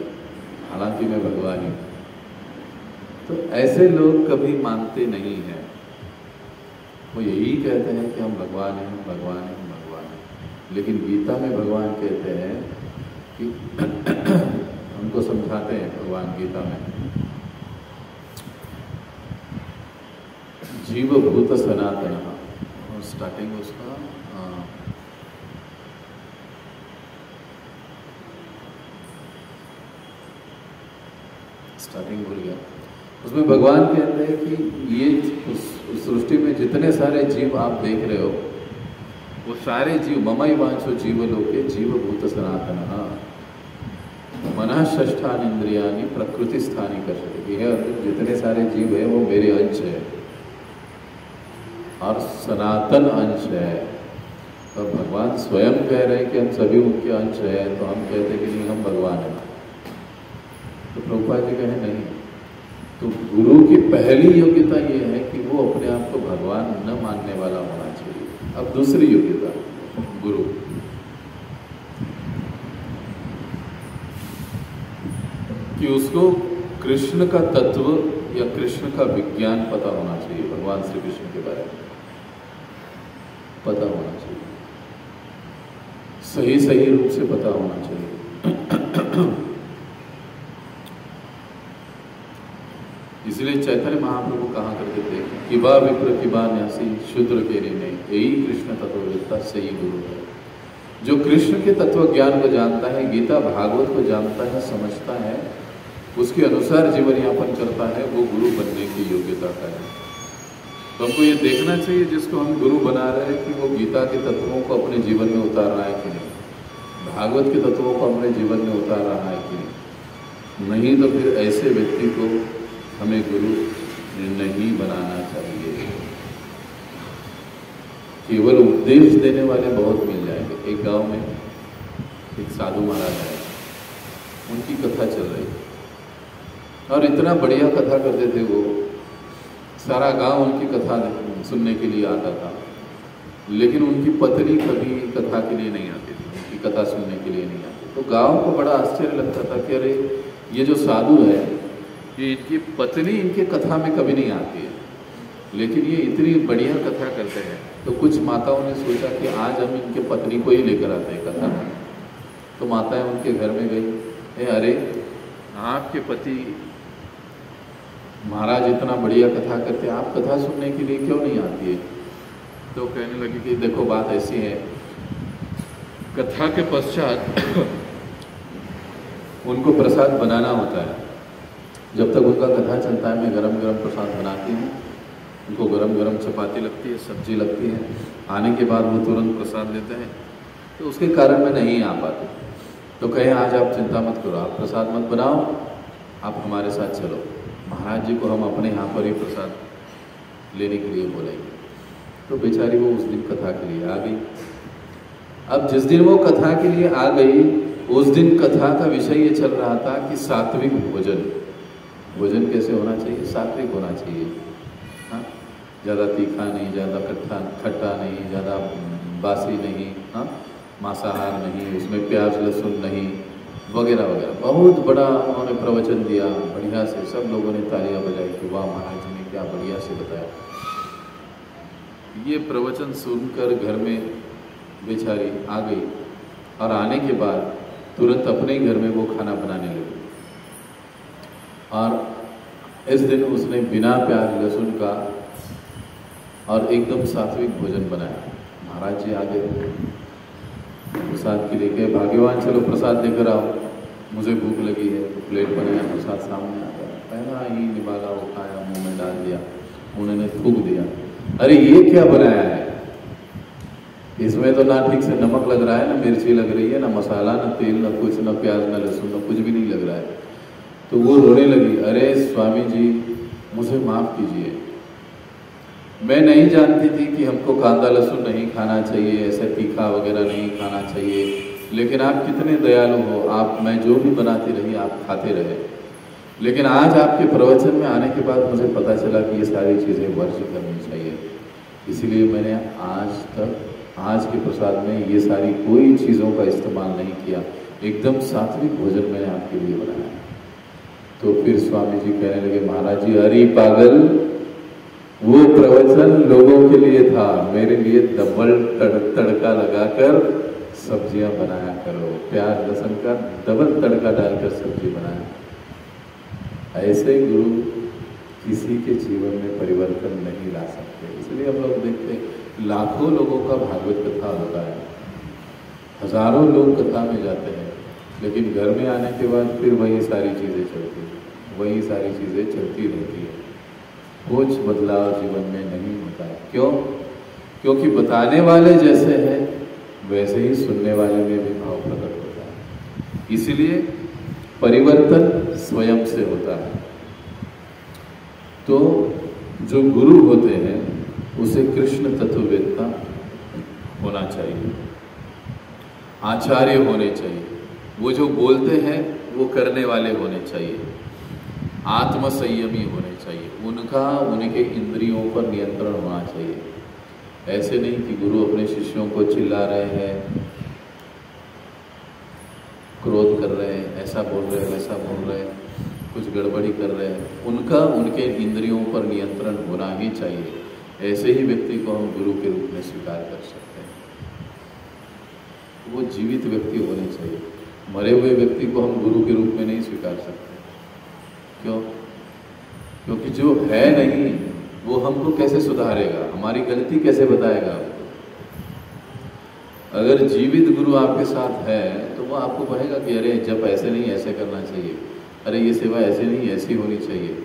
हालांकि मैं भगवान ही। तो ऐसे लोग कभी मानते नहीं हैं, वो यही कहते हैं कि हम भगवान हैं, भगवान हैं, भगवान हैं। लेकिन गीता में भगवान कहते हैं कि हमको समझाते हैं भगवान गीता में, जीव भूत सनातन। और स्टार्टिंग उसका स्टार्टिंग भूल गया। उसमें भगवान कहते हैं कि ये सृष्टि में जितने सारे जीव आप देख रहे हो वो सारे जीव ममई वांछो जीवलोके जीवभूत सनातन मनः षष्ठानि इंद्रियाणि प्रकृति स्थानी कर्षति। यह अर्जुन जितने सारे जीव है वो मेरे अंश है और सनातन अंश है। तो भगवान स्वयं कह रहे हैं कि हम सभी उनके अंश हैं, तो हम कहते हैं कि नहीं हम भगवान हैं। तो प्रभुपाद जी कहे नहीं, तो गुरु की पहली योग्यता ये है कि वो अपने आप को भगवान न मानने वाला होना चाहिए। अब दूसरी योग्यता गुरु, कि उसको कृष्ण का तत्व या कृष्ण का विज्ञान पता होना चाहिए, भगवान श्री कृष्ण के बारे में पता होना चाहिए, सही सही रूप से पता होना चाहिए। इसलिए चैतन्य महाप्रभु कहा करते थे कि बा विप्र की बा न्यासी शूद्र के लिए यही कृष्ण तत्ववेत्ता सही गुरु है। जो कृष्ण के तत्व ज्ञान को जानता है, गीता भागवत को जानता है, समझता है, उसके अनुसार जीवन यापन करता है, वो गुरु बनने की योग्यता का है। तो हमको ये देखना चाहिए जिसको हम गुरु बना रहे हैं कि वो गीता के तत्वों को अपने जीवन में उतार रहा है कि नहीं, भागवत के तत्वों को अपने जीवन में उतार रहा है कि नहीं। तो फिर ऐसे व्यक्ति को हमें गुरु नहीं बनाना चाहिए। केवल उपदेश देने वाले बहुत मिल जाएंगे। एक गांव में एक साधु महाराज है, उनकी कथा चल रही और इतना बढ़िया कथा करते थे वो, सारा गांव उनकी कथा सुनने के लिए आता था, लेकिन उनकी पत्नी कभी कथा के लिए नहीं आती थी, उनकी कथा सुनने के लिए नहीं आती। तो गांव को बड़ा आश्चर्य लगता था कि अरे ये जो साधु है, ये इनकी पत्नी इनके कथा में कभी नहीं आती है, लेकिन ये इतनी बढ़िया कथा करते हैं। तो कुछ माताओं ने सोचा कि आज हम इनके पत्नी को ही लेकर आते हैं कथा में। तो माताएं उनके घर में गई, अरे आपके पति महाराज इतना बढ़िया कथा करते हैं, आप कथा सुनने के लिए क्यों नहीं आती है? तो कहने लगी कि देखो बात ऐसी है, कथा के पश्चात उनको प्रसाद बनाना होता है। जब तक उनका कथा चलता है, मैं गरम गरम प्रसाद बनाती हूँ, उनको गरम गरम चपाती लगती है, सब्जी लगती है, आने के बाद वो तुरंत प्रसाद लेते हैं। तो उसके कारण मैं नहीं आ पाती। तो कहे आज आप चिंता मत करो, आप प्रसाद मत बनाओ, आप हमारे साथ चलो, महाराज जी को हम अपने यहाँ पर ही प्रसाद लेने के लिए बोलेंगे। तो बेचारी वो उस दिन कथा के लिए आ गई। अब जिस दिन वो कथा के लिए आ गई, उस दिन कथा का विषय ये चल रहा था कि सात्विक भोजन, भोजन कैसे होना चाहिए, सात्विक होना चाहिए। हाँ, ज़्यादा तीखा नहीं, ज़्यादा खट्टा नहीं, ज़्यादा बासी नहीं, हाँ, मांसाहार नहीं, उसमें प्याज लहसुन नहीं, वगैरह वगैरह। बहुत बड़ा उन्होंने प्रवचन दिया, बढ़िया से सब लोगों ने तालियां बजाई कि वाह महाराज जी ने क्या बढ़िया से बताया। ये प्रवचन सुनकर घर में बेचारी आ गई और आने के बाद तुरंत अपने ही घर में वो खाना बनाने लगी। और इस दिन उसने बिना प्याज लहसुन का और एकदम सात्विक भोजन बनाया। महाराज जी आ गए, प्रसाद के लिए गए, भाग्यवान चलो प्रसाद लेकर आओ, मुझे भूख लगी है। तो प्लेट बनाया, प्रसाद सामने आ गया, पहला ही निभागा वो खाया, मुंह में डाल दिया, उन्होंने थूक दिया। अरे ये क्या बनाया है, इसमें तो ना ठीक से नमक लग रहा है, ना मिर्ची लग रही है, ना मसाला, ना तेल, ना कुछ, ना प्याज, ना लहसुन, ना कुछ भी नहीं लग रहा है। तो वो रोने लगी, अरे स्वामी जी मुझे माफ कीजिए, मैं नहीं जानती थी कि हमको कांदा लहसुन नहीं खाना चाहिए, ऐसा तीखा वगैरह नहीं खाना चाहिए, लेकिन आप कितने दयालु हो, आप, मैं जो भी बनाती रही आप खाते रहे, लेकिन आज आपके प्रवचन में आने के बाद मुझे पता चला कि ये सारी चीज़ें वर्ज करनी चाहिए। इसीलिए मैंने आज के प्रसाद में ये सारी कोई चीज़ों का इस्तेमाल नहीं किया, एकदम सात्विक भोजन मैंने आपके लिए बनाया। तो फिर स्वामी जी कहने लगे, महाराज जी अरे पागल, वो प्रवचन लोगों के लिए था, मेरे लिए डबल तड़का लगाकर सब्जियां बनाया करो, प्याज लहसुन का डबल तड़का डालकर सब्जी बनाया। ऐसे गुरु किसी के जीवन में परिवर्तन नहीं ला सकते। इसलिए हम लोग देखते हैं लाखों लोगों का भागवत कथा होता है, हजारों लोग कथा में जाते हैं, लेकिन घर में आने के बाद फिर वही सारी चीज़ें चलती हैं, वही सारी चीज़ें चलती रहती है, कुछ बदलाव जीवन में नहीं होता है। क्यों? क्योंकि बताने वाले जैसे हैं वैसे ही सुनने वाले में भी भाव प्रकट होता है। इसलिए परिवर्तन स्वयं से होता है। तो जो गुरु होते हैं उसे कृष्ण तत्ववेत्ता होना चाहिए, आचार्य होने चाहिए, वो जो बोलते हैं वो करने वाले होने चाहिए, आत्मसंयमी होने चाहिए, उनका उनके इंद्रियों पर नियंत्रण होना चाहिए। ऐसे नहीं कि गुरु अपने शिष्यों को चिल्ला रहे हैं, क्रोध कर रहे हैं, ऐसा बोल रहे हैं, वैसा बोल रहे हैं, कुछ गड़बड़ी कर रहे हैं, उनका उनके इंद्रियों पर नियंत्रण होना ही चाहिए। ऐसे ही व्यक्ति को हम गुरु के रूप में स्वीकार कर सकते हैं। वो जीवित व्यक्ति होने चाहिए, मरे हुए व्यक्ति को हम गुरु के रूप में नहीं स्वीकार सकते। क्यों? क्योंकि जो है नहीं वो हमको कैसे सुधारेगा, हमारी गलती कैसे बताएगा आपको। अगर जीवित गुरु आपके साथ है तो वो आपको कहेगा कि अरे जब ऐसे नहीं ऐसे करना चाहिए, अरे ये सेवा ऐसे नहीं ऐसी होनी चाहिए,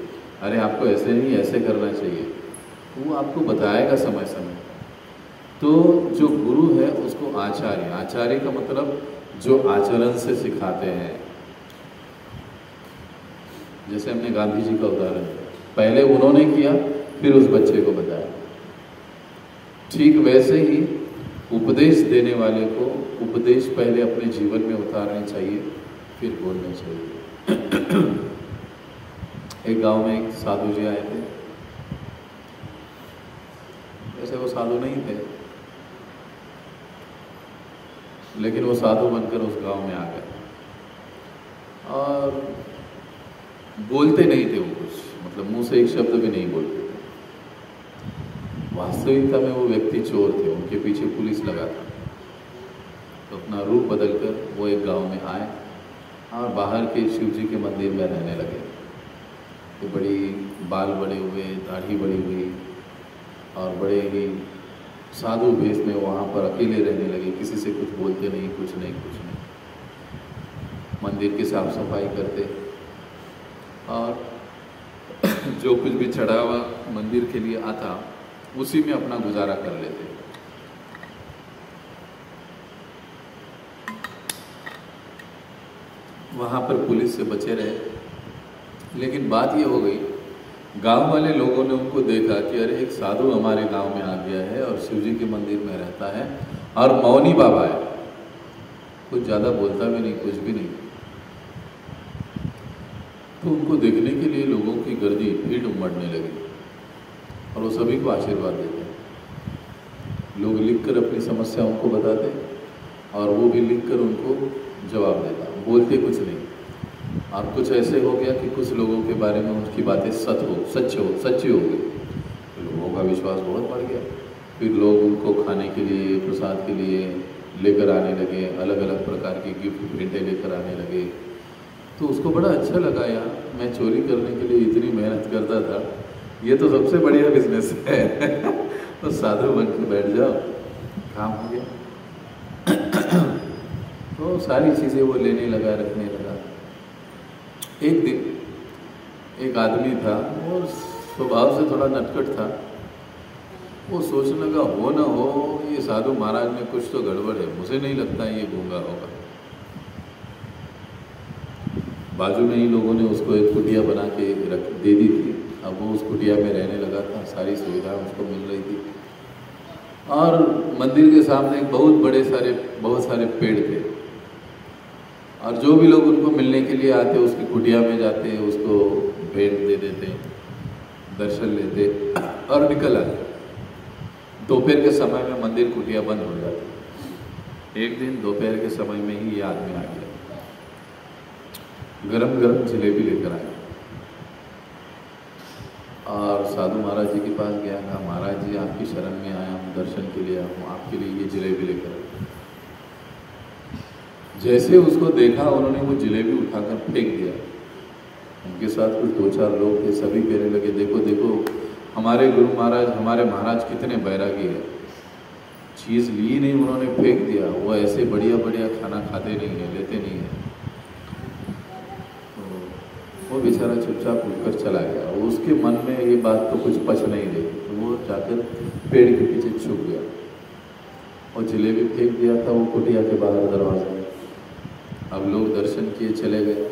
अरे आपको ऐसे नहीं ऐसे करना चाहिए, वो आपको बताएगा समय समय। तो जो गुरु है उसको आचार्य, आचार्य का मतलब जो आचरण से सिखाते हैं। जैसे हमने गांधी जी का उदाहरण दिया, पहले उन्होंने किया फिर उस बच्चे को बताया। ठीक वैसे ही उपदेश देने वाले को उपदेश पहले अपने जीवन में उतारने चाहिए, फिर बोलने चाहिए। एक गांव में एक साधु जी आए थे। वैसे वो साधु नहीं थे, लेकिन वो साधु बनकर उस गांव में आ गए और बोलते नहीं थे वो कुछ, मतलब मुंह से एक शब्द भी नहीं बोलते थे। वास्तविकता में वो व्यक्ति चोर थे, उनके पीछे पुलिस लगा था। तो अपना रूप बदलकर वो एक गांव में आए और बाहर के शिव जी के मंदिर में रहने लगे। तो बड़ी बाल बड़े हुए, दाढ़ी बड़ी हुई और बड़े ही साधु भेष में वहाँ पर अकेले रहने लगे, किसी से कुछ बोलते नहीं, कुछ नहीं, कुछ नहीं। मंदिर की साफ सफाई करते और जो कुछ भी चढ़ावा मंदिर के लिए आता उसी में अपना गुजारा कर लेते। वहाँ पर पुलिस से बचे रहे, लेकिन बात ये हो गई, गांव वाले लोगों ने उनको देखा कि अरे एक साधु हमारे गांव में आ गया है और शिव जी के मंदिर में रहता है और मौनी बाबा है, कुछ ज़्यादा बोलता भी नहीं, कुछ भी नहीं। तो उनको देखने के लिए लोगों की गर्दी भीड़ उमड़ने लगी और वो सभी को आशीर्वाद देते हैं। लोग लिखकर अपनी समस्या उनको बताते और वो भी लिखकर उनको जवाब देता, बोलते कुछ नहीं। और कुछ ऐसे हो गया कि कुछ लोगों के बारे में उनकी बातें सच्ची हो गई, तो लोगों का विश्वास बहुत बढ़ गया। फिर लोग उनको खाने के लिए, प्रसाद के लिए लेकर आने लगे, अलग अलग प्रकार की गिफ्ट भेंटें लेकर आने लगे। तो उसको बड़ा अच्छा लगा, यार मैं चोरी करने के लिए इतनी मेहनत करता था, ये तो सबसे बढ़िया बिजनेस है। तो साधु बन के बैठ जाओ, काम हो गया। तो सारी चीज़ें वो लेने लगा, रखने लगा। एक दिन एक आदमी था, वो स्वभाव से थोड़ा नटखट था। वो सोचने लगा हो ना हो ये साधु महाराज में कुछ तो गड़बड़ है, मुझे नहीं लगता ये गूंगा होगा। बाजू में ही लोगों ने उसको एक कुटिया बना के दे दी थी। अब वो उस कुटिया में रहने लगा था, सारी सुविधा उसको मिल रही थी। और मंदिर के सामने बहुत सारे पेड़ थे और जो भी लोग उनको मिलने के लिए आते उसकी कुटिया में जाते, उसको भेंट दे देते, दर्शन लेते और निकल आते। दोपहर के समय में मंदिर कुटिया बंद हो जाती। एक दिन दोपहर के समय में ही ये आदमी आ गया, गरम गरम जलेबी लेकर आया और साधु महाराज जी के पास गया। कहा महाराज जी आपकी शरण में आया हूँ, दर्शन के लिए आया हूँ, आपके लिए ये जलेबी लेकर आया। जैसे उसको देखा उन्होंने वो जलेबी उठाकर फेंक दिया। उनके साथ कुछ 2-4 लोग थे, सभी कहने लगे देखो देखो हमारे गुरु महाराज, हमारे महाराज कितने बैरागी है, चीज़ ली नहीं उन्होंने फेंक दिया। वो ऐसे बढ़िया बढ़िया खाना खाते नहीं है, लेते नहीं है। तो वो बेचारा चुपचाप उठकर चला गया। उसके मन में ये बात तो कुछ पच नहीं रही, तो वो जाकर पेड़ के पीछे छुप गया और जलेबी फेंक दिया था वो कुटिया के बाहर दरवाजे में। अब लोग दर्शन किए, चले गए।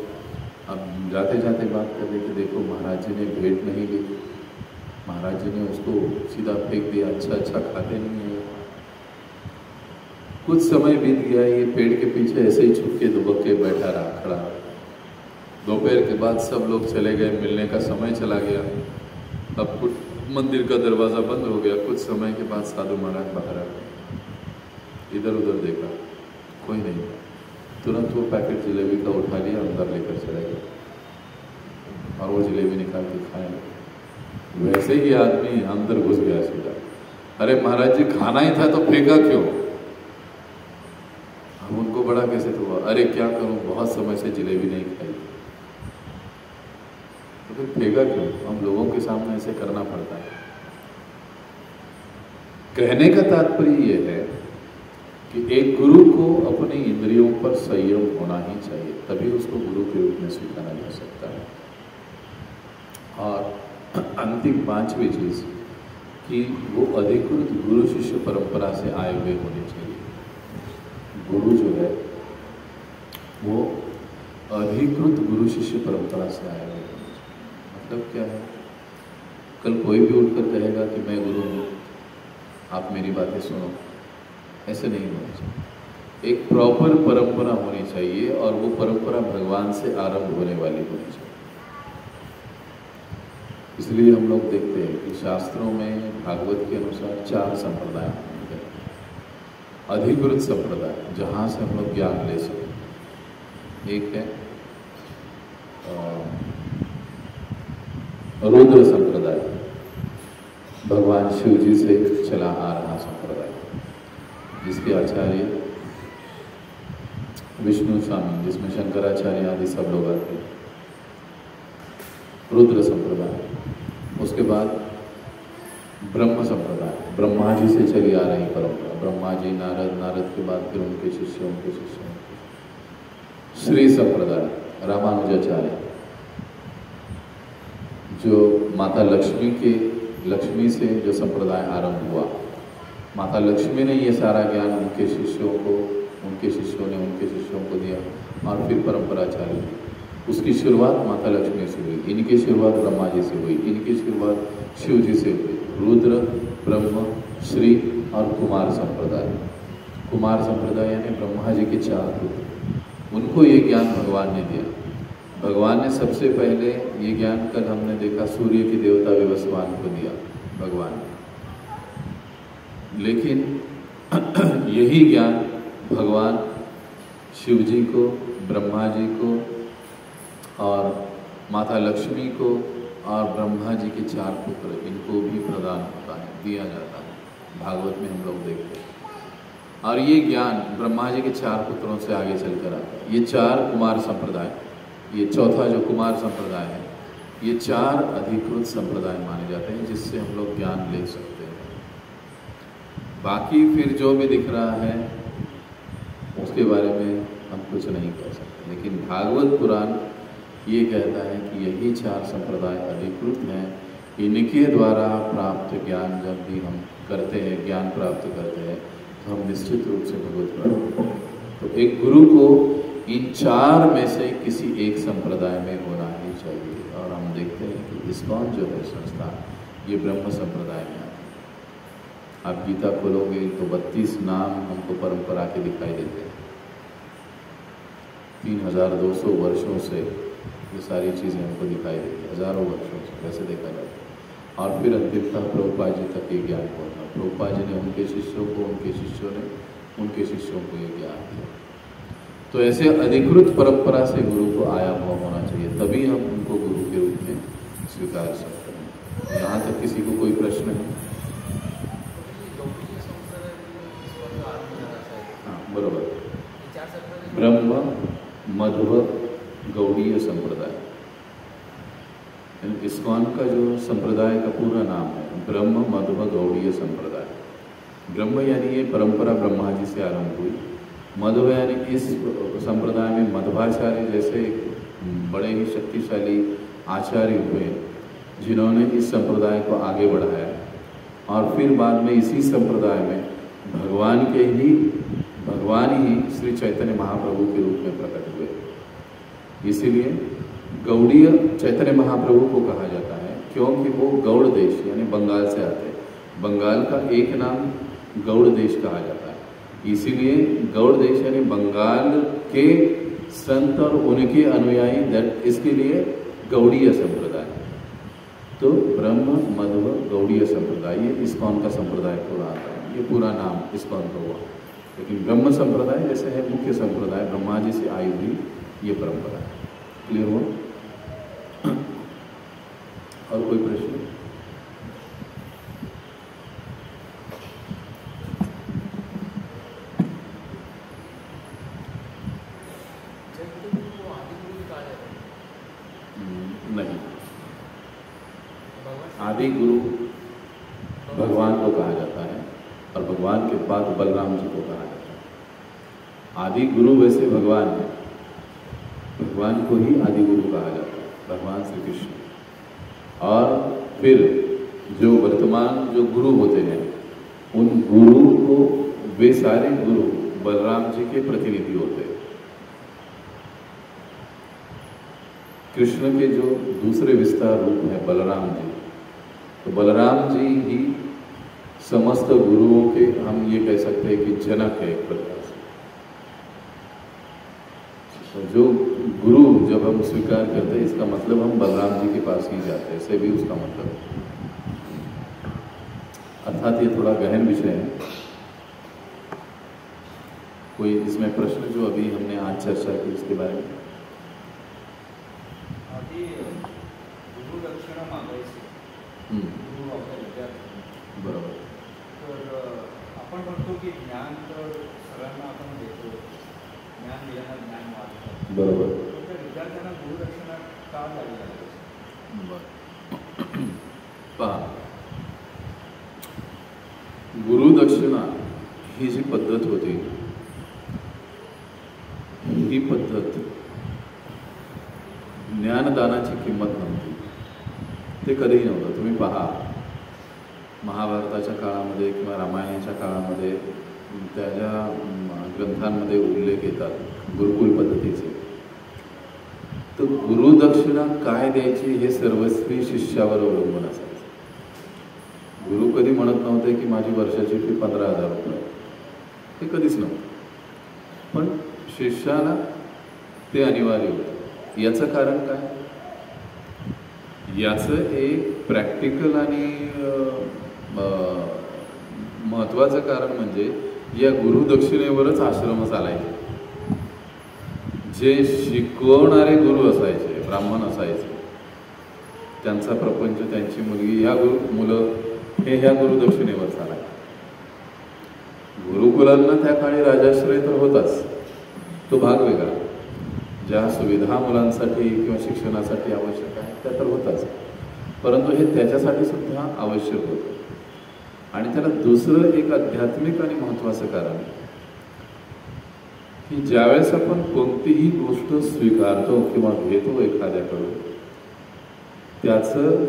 अब जाते जाते बात कर रहे कि देखो महाराज जी ने भेंट नहीं ली, महाराज जी ने उसको सीधा फेंक दिया, अच्छा खाते नहीं है। कुछ समय बीत गया, ये पेड़ के पीछे ऐसे ही छुप के दुबक के बैठा रहा, खड़ा। दोपहर के बाद सब लोग चले गए, मिलने का समय चला गया। अब कुछ मंदिर का दरवाज़ा बंद हो गया। कुछ समय के बाद साधु महाराज बाहर आ गए, इधर उधर देखा, कोई नहीं। तुरंत वो पैकेट जलेबी का उठा लिया, अंदर लेकर चले गए और वो जलेबी निकाल के खाए। वैसे ही आदमी अंदर घुस गया सीधा। अरे महाराज जी, खाना ही था तो फेंका क्यों? हम उनको बड़ा कैसे तो हुआ, अरे क्या करूं, बहुत समय से जलेबी नहीं खाई। तो फिर फेंका क्यों? हम लोगों के सामने ऐसे करना पड़ता है। कहने का तात्पर्य यह है कि एक गुरु को अपने इंद्रियों पर संयम होना ही चाहिए, तभी उसको गुरु के रूप में स्वीकारा जा सकता है। और अंतिम पांचवी चीज कि वो अधिकृत गुरु शिष्य परंपरा से आए हुए होने चाहिए। गुरु जो है वो अधिकृत गुरु शिष्य परंपरा से आए हुए होने चाहिए। मतलब क्या है? कल कोई भी उठकर कहेगा कि मैं गुरु हूँ, आप मेरी बातें सुनो, ऐसे नहीं होना चाहिए। एक प्रॉपर परंपरा होनी चाहिए और वो परंपरा भगवान से आरंभ होने वाली होनी चाहिए। इसलिए हम लोग देखते हैं कि शास्त्रों में भागवत के अनुसार 4 संप्रदाय होंगे। अधिकृत संप्रदाय, जहाँ से हम लोग ज्ञान ले सकें। एक है रुद्र संप्रदाय, भगवान शिव जी से चला आ रहा संप्रदाय, जिसके आचार्य विष्णु स्वामी, जिसमें शंकराचार्य आदि सब लोग आते हैं। रुद्र संप्रदाय। उसके बाद ब्रह्म संप्रदाय, ब्रह्मा जी से चली आ रही परंपरा। ब्रह्मा जी, नारद, नारद के बाद फिर उनके शिष्य। श्री संप्रदाय, रामानुजाचार्य, जो माता लक्ष्मी से जो संप्रदाय आरंभ हुआ। माता लक्ष्मी ने ये सारा ज्ञान उनके शिष्यों ने उनके शिष्यों को दिया और फिर परंपरा चालू हुई। उसकी शुरुआत माता लक्ष्मी से हुई, इनकी शुरुआत ब्रह्मा जी से हुई, इनकी शुरुआत शिव जी से हुई। रुद्र, ब्रह्म, श्री और कुमार संप्रदाय। कुमार संप्रदाय यानी ब्रह्मा जी के 4 पुत्र, उनको ये ज्ञान भगवान ने दिया। भगवान ने सबसे पहले ये ज्ञान, कल हमने देखा, सूर्य के देवता विवस्वान को दिया भगवान ने। लेकिन यही ज्ञान भगवान शिव जी को, ब्रह्मा जी को और माता लक्ष्मी को और ब्रह्मा जी के 4 पुत्र, इनको भी प्रदान होता है, दिया जाता है। भागवत में हम लोग देखते हैं। और ये ज्ञान ब्रह्मा जी के 4 पुत्रों से आगे चलकर आता है। ये 4 कुमार संप्रदाय, ये चौथा जो कुमार संप्रदाय है, ये 4 अधिकृत संप्रदाय माने जाते हैं, जिससे हम लोग ज्ञान ले सकते हैं। बाकी फिर जो भी दिख रहा है उसके बारे में हम कुछ नहीं कह सकते। लेकिन भागवत पुराण ये कहता है कि यही 4 संप्रदाय अधिकृत हैं। इनके द्वारा प्राप्त ज्ञान जब भी हम करते हैं, ज्ञान प्राप्त करते हैं, तो हम निश्चित रूप से भगवत प्राप्त करते हैं। तो एक गुरु को इन 4 में से किसी एक संप्रदाय में होना ही चाहिए। और हम देखते हैं कि इस्कॉन जो है संस्था, ये ब्रह्म संप्रदाय में आती है। आप गीता खोलोगे तो 32 नाम हमको परंपरा के दिखाई देते हैं। 3200 वर्षों से ये सारी चीज़ें हमको दिखाई देती है, हज़ारों वर्षों से वैसे देखा जाता है। और फिर अंतिमतः प्रभुपाद जी तक ये ज्ञान पहुँचा। प्रभुपाद जी ने उनके शिष्यों को, उनके शिष्यों ने उनके शिष्यों को ये ज्ञान दिया। तो ऐसे अधिकृत परंपरा से गुरु को आया हुआ होना चाहिए, तभी हम उनको गुरु के रूप में स्वीकार सकते हैं। यहाँ तक किसी को कोई प्रश्न है? हाँ, बराबर। ब्रह्म, मध्व, गौड़ीय संप्रदाय। इस्कॉन का जो संप्रदाय का पूरा नाम है ब्रह्म मध्व गौड़ीय संप्रदाय। ब्रह्म यानी ये परंपरा ब्रह्मा जी से आरंभ हुई। मध्व यानी इस संप्रदाय में मध्वाचार्य जैसे बड़े ही शक्तिशाली आचार्य हुए, जिन्होंने इस संप्रदाय को आगे बढ़ाया। और फिर बाद में इसी संप्रदाय में भगवान ही श्री चैतन्य महाप्रभु के रूप में प्रकट हुए। इसीलिए गौड़ीय चैतन्य महाप्रभु को कहा जाता है, क्योंकि वो गौड़ देश यानी बंगाल से आते हैं। बंगाल का एक नाम गौड़ देश कहा जाता है। इसीलिए गौड़ देश यानी बंगाल के संत और उनके अनुयायी दैट इसके लिए गौड़ीय संप्रदाय। तो ब्रह्म मध्व गौड़ीय संप्रदाय, ये इस्कॉन का संप्रदाय पूरा आता है, ये पूरा नाम इस्कॉन का हुआ। लेकिन ब्रह्म संप्रदाय जैसे है मुख्य संप्रदाय, ब्रह्मा जी से आई हुई ये परंपरा है। क्लियर हो? और कोई प्रश्न? नहीं, आदि गुरु भगवान को कहा जाता है और भगवान के बाद बलराम जी को कहा जाता है। आदि गुरु वैसे भगवान है, भगवान को ही आदि गुरु कहा जाता है, भगवान श्री कृष्ण। और फिर जो वर्तमान जो गुरु होते हैं उन गुरु को, वे सारे गुरु बलराम जी के प्रतिनिधि होते हैं। कृष्ण के जो दूसरे विस्तार रूप है बलराम जी, तो बलराम जी ही समस्त गुरुओं के, हम ये कह सकते हैं कि जनक है एक प्रकार से। तो जो गुरु जब हम स्वीकार करते हैं इसका मतलब हम बलराम जी के पास ही जाते हैं, ऐसे भी उसका मतलब है। अर्थात ये थोड़ा गहन विषय है। कोई इसमें प्रश्न जो अभी हमने आज चर्चा की इसके बारे में? गुरु दक्षिणा मागायची, गुरु आपल्या विद्यार्थी, बरोबर. तर आपण म्हणतो की ज्ञान तर सगळ्यांना आपण देतो, ज्ञान दिल्यानं ज्ञान वाढतं, बरोबर. तर त्या विद्यार्थ्यांना गुरु दक्षिणा का द्यावी लागते? पहा, गुरु दक्षिणा ही जी पद्धत होती, ही पद्धत ज्ञानदानाची किंमत नव्हती, ते कधीही नव्हतं. तुम्ही पहा, महाभारताच्या काळामध्ये किंवा रामायणाच्या काळामध्ये त्याच्या ग्रंथांमध्ये उल्लेख येतात गुरुकुल पद्धतीचे. तर गुरुदक्षिणा काय द्यायची हे सर्वस्वी शिष्यावर अवलंबून असायचं. गुरु कधी म्हणत नव्हते की माझी वर्षाची फी 15,000 रुपये, हे कधीच नव्हतं. पण शिष्याला ते अनिवार्य होतं. याचं कारण काय? याचं एक प्रॅक्टिकल आणि महत्त्वाचं कारण म्हणजे या गुरुदक्षिणेवरच आश्रम चालायचे. जे शिकवणारे गुरु असायचे, ब्राह्मण असायचे, त्यांचा प्रपंच, त्यांची मुलगी, मुलं हे ह्या गुरुदक्षिणेवर चालायचे. गुरुकुलांना त्या काळी राजाश्रय तर होताच, तो भाग वेगळा. ज्या सुविधा मुलांसाठी किंवा शिक्षणासाठी आवश्यक आहे त्या तर होताच, परंतु हे त्याच्यासाठी सुद्धा आवश्यक होतं. आणि त्याला दुसरं एक आध्यात्मिक आणि महत्त्वाचं कारण की ज्यावेळेस आपण कोणतीही गोष्ट स्वीकारतो किंवा घेतो एखाद्याकडून, त्याचं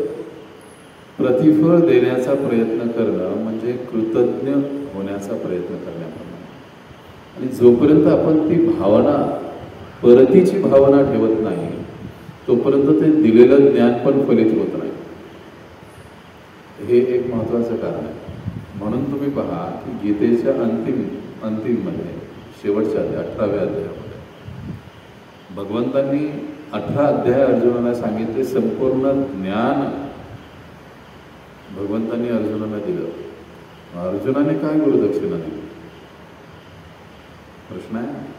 प्रतिफळ देण्याचा प्रयत्न करणं म्हणजे कृतज्ञ होण्याचा प्रयत्न करण्याप्रमाणे. आणि जोपर्यंत आपण ती भावना, परतीची भावना ठेवत नाही, तोपर्यंत ते दिलेलं ज्ञान पण फलित होत नाही. हे एक महत्त्वाचं कारण आहे. म्हणून तुम्ही पहा की गीतेच्या अंतिममध्ये शेवटच्या 18व्या अध्यायामध्ये भगवंतांनी 18 अध्याय अर्जुनाला सांगितले. संपूर्ण ज्ञान भगवंतांनी अर्जुनाला दिलं. अर्जुनाने काय गुरुदक्षिणा दिली? प्रश्न आहे.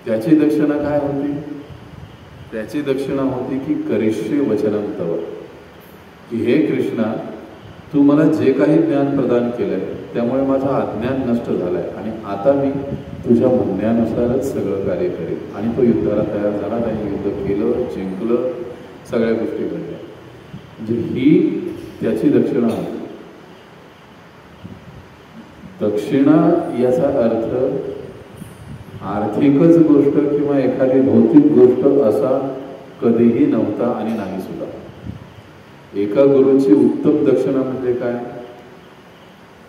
त्याची दक्षिणा काय होती? त्याची दक्षिणा होती की करिष्ये वचनं तव, की हे कृष्णा, तू मला जे काही ज्ञान प्रदान केलंय त्यामुळे माझं अज्ञान नष्ट झालंय आणि आता मी तुझ्या म्हणण्यानुसारच सगळं कार्य करेन. आणि तो युद्धाला तयार झाला, त्याने युद्ध केलं, जिंकलं, सगळ्या गोष्टी घडल्या. म्हणजे ही त्याची दक्षिणा होती. दक्षिणा याचा अर्थ आर्थिकच गोष्ट किंवा एखादी भौतिक गोष्ट असा कधीही नव्हता आणि नाही सुद्धा. एका गुरूची उत्तम दक्षिणा म्हणजे काय?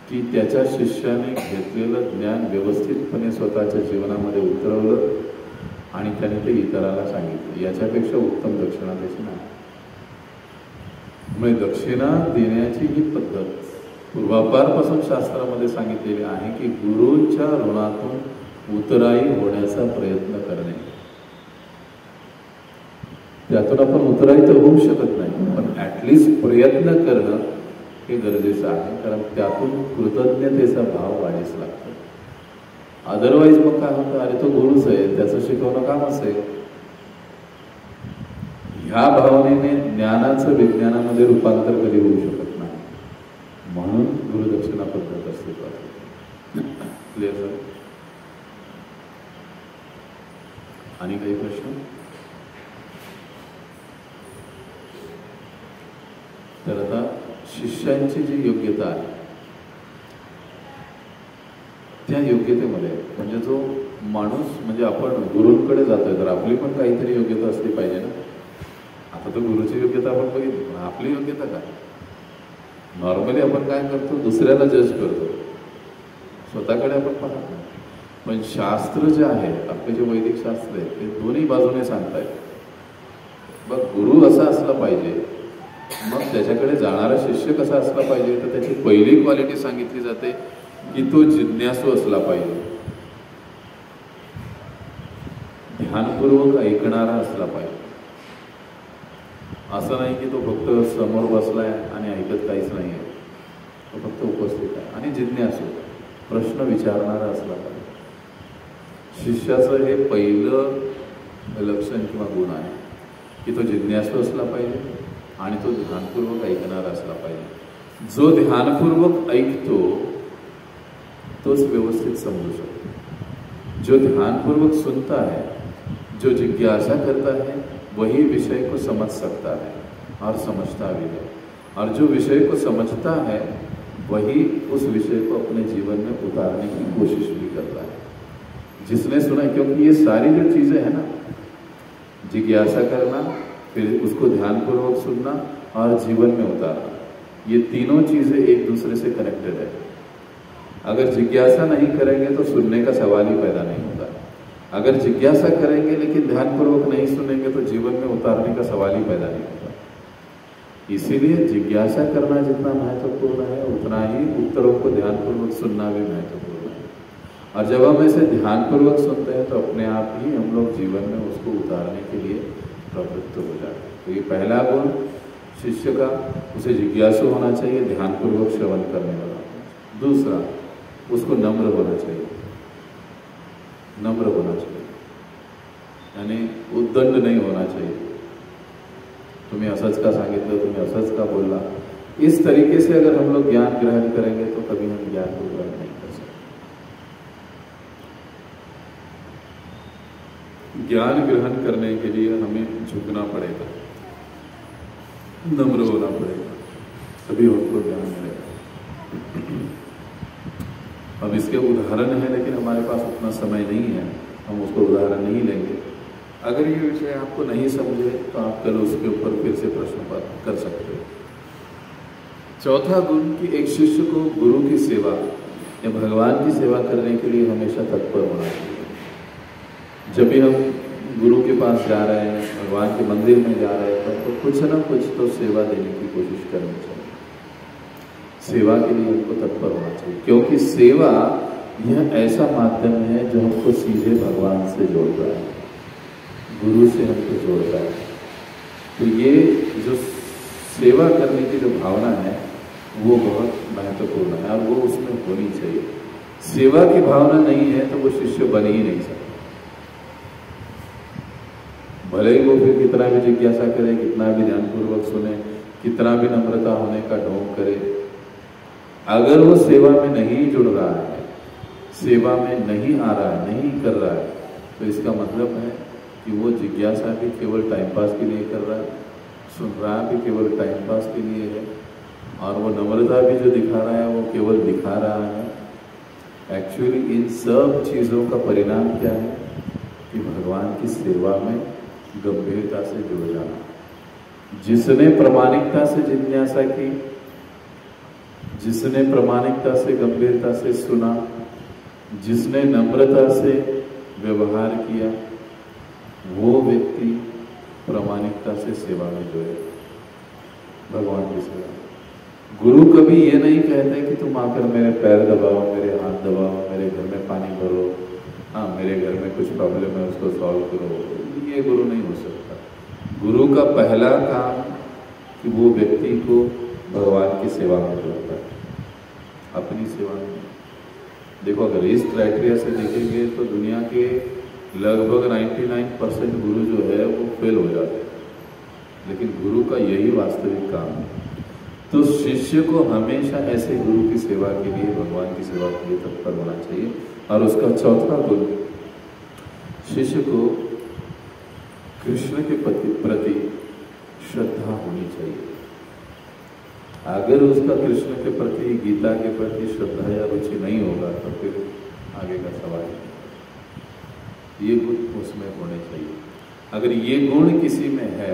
की त्याच्या शिष्याने घेतलेलं ज्ञान व्यवस्थितपणे स्वतःच्या जीवनामध्ये उतरवलं आणि त्याने ते इतराला सांगितलं. याच्यापेक्षा उत्तम दक्षिणा त्याची नाही. म्हणजे दक्षिणा देण्याची ही पद्धत पूर्वापारपासून शास्त्रामध्ये सांगितलेले आहे की गुरूंच्या ऋणातून उतराई होण्याचा प्रयत्न करणे. त्यातून आपण उतराई तर होऊ शकत नाही, पण ॲटलिस्ट प्रयत्न करणं हे गरजेचं आहे, कारण त्यातून कृतज्ञतेचा भाव वाढीस लागतो. अदरवाईज मग काय होतं, अरे तो गुरुच आहे, त्याचं शिकवणं कामच आहे. ह्या भावनेने ज्ञानाचं विज्ञानामध्ये रूपांतर कधी होऊ शकत नाही. म्हणून गुरुदक्षिणा पद्धत अस्तित्वात. क्लिअर झालं? आणि काही प्रश्न? तर आता शिष्यांची जी योग्यता आहे त्या योग्यतेमध्ये, म्हणजे जो माणूस, म्हणजे आपण गुरूंकडे जातोय तर आपली पण काहीतरी योग्यता असली पाहिजे ना. आता तर गुरुची योग्यता आपण बघितली, पण आपली योग्यता काय? नॉर्मली आपण काय करतो, दुसऱ्याला जज करतो, स्वतःकडे आपण पाहत नाही. पण शास्त्र जे आहे, आपले जे वैदिक शास्त्र आहे, ते दोन्ही बाजूने सांगतायत. बघ, गुरु असा असला पाहिजे, मग त्याच्याकडे जाणारा शिष्य कसा असला पाहिजे, तर त्याची पहिली क्वालिटी सांगितली जाते की तो जिज्ञासू असला पाहिजे, ध्यानपूर्वक ऐकणारा असला पाहिजे. असं नाही की तो फक्त समोर बसलाय आणि ऐकत काहीच नाही आहे, तो फक्त उपस्थित आहे. आणि जिज्ञासू, प्रश्न विचारणारा असला पाहिजे. शिष्याचं हे पहिलं लक्षण किंवा गुण आहे की तो जिज्ञासू असला पाहिजे आणि तो ध्यानपूर्वक ऐकणारा असला पाहिजे. जो ध्यानपूर्वक ऐकतो तोच व्यवस्थित समजू सकतो. जो ध्यानपूर्वक सुनता है, जो जिज्ञासा करता है, वही विषय को समझ सकता है और समझता भी है. और जो विषय को समझता है वही उस विषय को अपने जीवन में उतारने की कोशिश भी करता है. जिसने सुना, क्योंकि ये सारी जो चीज़ें हैं ना, जिज्ञासा करना, फिर उसको ध्यानपूर्वक सुनना और जीवन में उतारना, ये तीनों चीज़ें एक दूसरे से कनेक्टेड है. अगर जिज्ञासा नहीं करेंगे तो सुनने का सवाल ही पैदा नहीं होता. अगर जिज्ञासा करेंगे लेकिन ध्यानपूर्वक नहीं सुनेंगे तो जीवन में उतारने का सवाल ही पैदा नहीं होता. इसीलिए जिज्ञासा करना जितना महत्वपूर्ण है, उतना ही उत्तरों को ध्यानपूर्वक सुनना भी महत्वपूर्ण है. और जब हम ऐसे ध्यानपूर्वक सुनते हैं तो अपने आप ही हम लोग जीवन में उसको उतारने के लिए प्रवृत्त हो जाते हैं. तो ये पहला गुण शिष्य का, उसे जिज्ञासु होना चाहिए, ध्यानपूर्वक श्रवण करने वाला. दूसरा, उसको नम्र होना चाहिए. नम्र होना चाहिए यानी उद्दंड नहीं होना चाहिए. तुम्हें असच का सांगितलं, तुम्हें असच का बोलला, इस तरीके से अगर हम लोग ज्ञान ग्रहण करेंगे तो कभी हम ज्ञान को ग्रहण नहीं कर सकते. ज्ञान ग्रहण करने के लिए हमें झुकना पड़ेगा, नम्र होना पड़ेगा, तभी हमको ज्ञान मिलेगा. अब इसके उदाहरण है, लेकिन हमारे पास उतना समय नहीं है, हम उसको उदाहरण नहीं लेंगे. अगर ये विषय आपको नहीं समझे तो आप कल उसके ऊपर फिर से प्रश्न कर सकते हो. चौथा गुण कि एक शिष्य को गुरु की सेवा या भगवान की सेवा करने के लिए हमेशा तत्पर होना चाहिए. जब भी हम गुरु के पास जा रहे हैं, भगवान के मंदिर में जा रहे हैं, तो कुछ ना कुछ तो सेवा देने की कोशिश करनी चाहिए. सेवा के लिए हमको तत्पर होना चाहिए, क्योंकि सेवा यह ऐसा माध्यम है जो हमको सीधे भगवान से जोड़ता है, गुरु से हमको जोड़ता है. तो ये जो सेवा करने की जो भावना है वो बहुत महत्वपूर्ण है और वो उसमें होनी चाहिए. सेवा की भावना नहीं है तो वो शिष्य बन ही नहीं सकता. भले ही वो फिर कितना भी जिज्ञासा करे, कितना भी ध्यानपूर्वक सुने, कितना भी नम्रता होने का ढोंग करे, अगर वो सेवा में नहीं जुड़ रहा है, सेवा में नहीं आ रहा है, नहीं कर रहा है, तो इसका मतलब है कि वो जिज्ञासा भी केवल टाइम पास के लिए कर रहा है, सुन रहा भी केवल टाइम पास के लिए है, और वो नम्रता भी जो दिखा रहा है वो केवल दिखा रहा है. एक्चुअली इन सब चीज़ों का परिणाम क्या है कि भगवान की सेवा में गंभीरता से जुड़ जाना. जिसने प्रामाणिकता से जिज्ञासा की, जिसने प्रामाणिकता से गंभीरता से सुना, जिसने नम्रता से व्यवहार किया, वो व्यक्ति प्रामाणिकता से सेवा में जुड़े, भगवान की सेवा. गुरु कभी ये नहीं कहते कि तुम आकर मेरे पैर दबाओ, मेरे हाथ दबाओ, मेरे घर में पानी भरो, हाँ मेरे घर में कुछ प्रॉब्लम है उसको सॉल्व करो। ये गुरु नहीं हो सकता। गुरु का पहला काम कि वो व्यक्ति को भगवान की सेवा में जोड़ता है, अपनी सेवा में। देखो अगर इस क्राइटेरिया से देखेंगे तो दुनिया के लगभग 99% गुरु जो है वो फेल हो जाते हैं, लेकिन गुरु का यही वास्तविक काम है। तो शिष्य को हमेशा ऐसे गुरु की सेवा के लिए, भगवान की सेवा के लिए तत्पर होना चाहिए। और उसका चौथा गुण, शिष्य को कृष्ण के प्रति श्रद्धा होनी चाहिए। अगर उसका कृष्ण के प्रति, गीता के प्रति श्रद्धा या रुचि नहीं होगा तो फिर आगे का सवाल नहीं। ये गुण उसमें होने चाहिए। अगर ये गुण किसी में है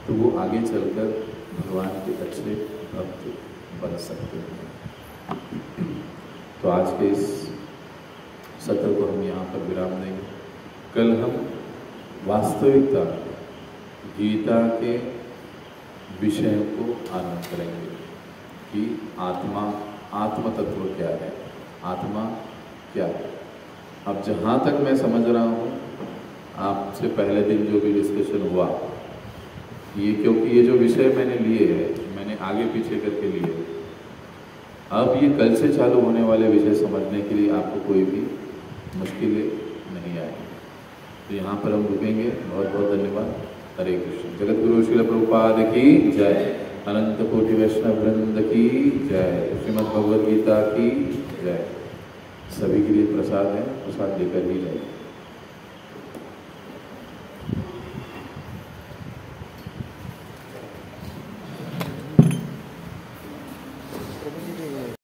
तो वो आगे चलकर भगवान के अच्छे भक्त बन सकते हैं। तो आज के इस सत्र को हम यहाँ पर विराम देंगे। कल हम वास्तविकता गीता के विषयों को आरंभ करेंगे कि आत्म तत्व क्या है, आत्मा क्या है। अब जहाँ तक मैं समझ रहा हूँ, आपसे पहले दिन जो भी डिस्कशन हुआ, ये क्योंकि ये जो विषय मैंने लिए हैं, मैंने आगे पीछे करके लिए, अब ये कल से चालू होने वाले विषय समझने के लिए आपको कोई भी मुश्किलें नहीं आएगी। तो यहाँ पर हम रुकेंगे। बहुत बहुत धन्यवाद। हरे कृष्ण। जगत गुरु श्रील प्रभुपाद की जय, अनंत कोटि वैष्णव वृंद की जय, श्रीमद् भगवद गीता की जय। सभी के लिए प्रसाद है, प्रसाद लेकर ही जाए।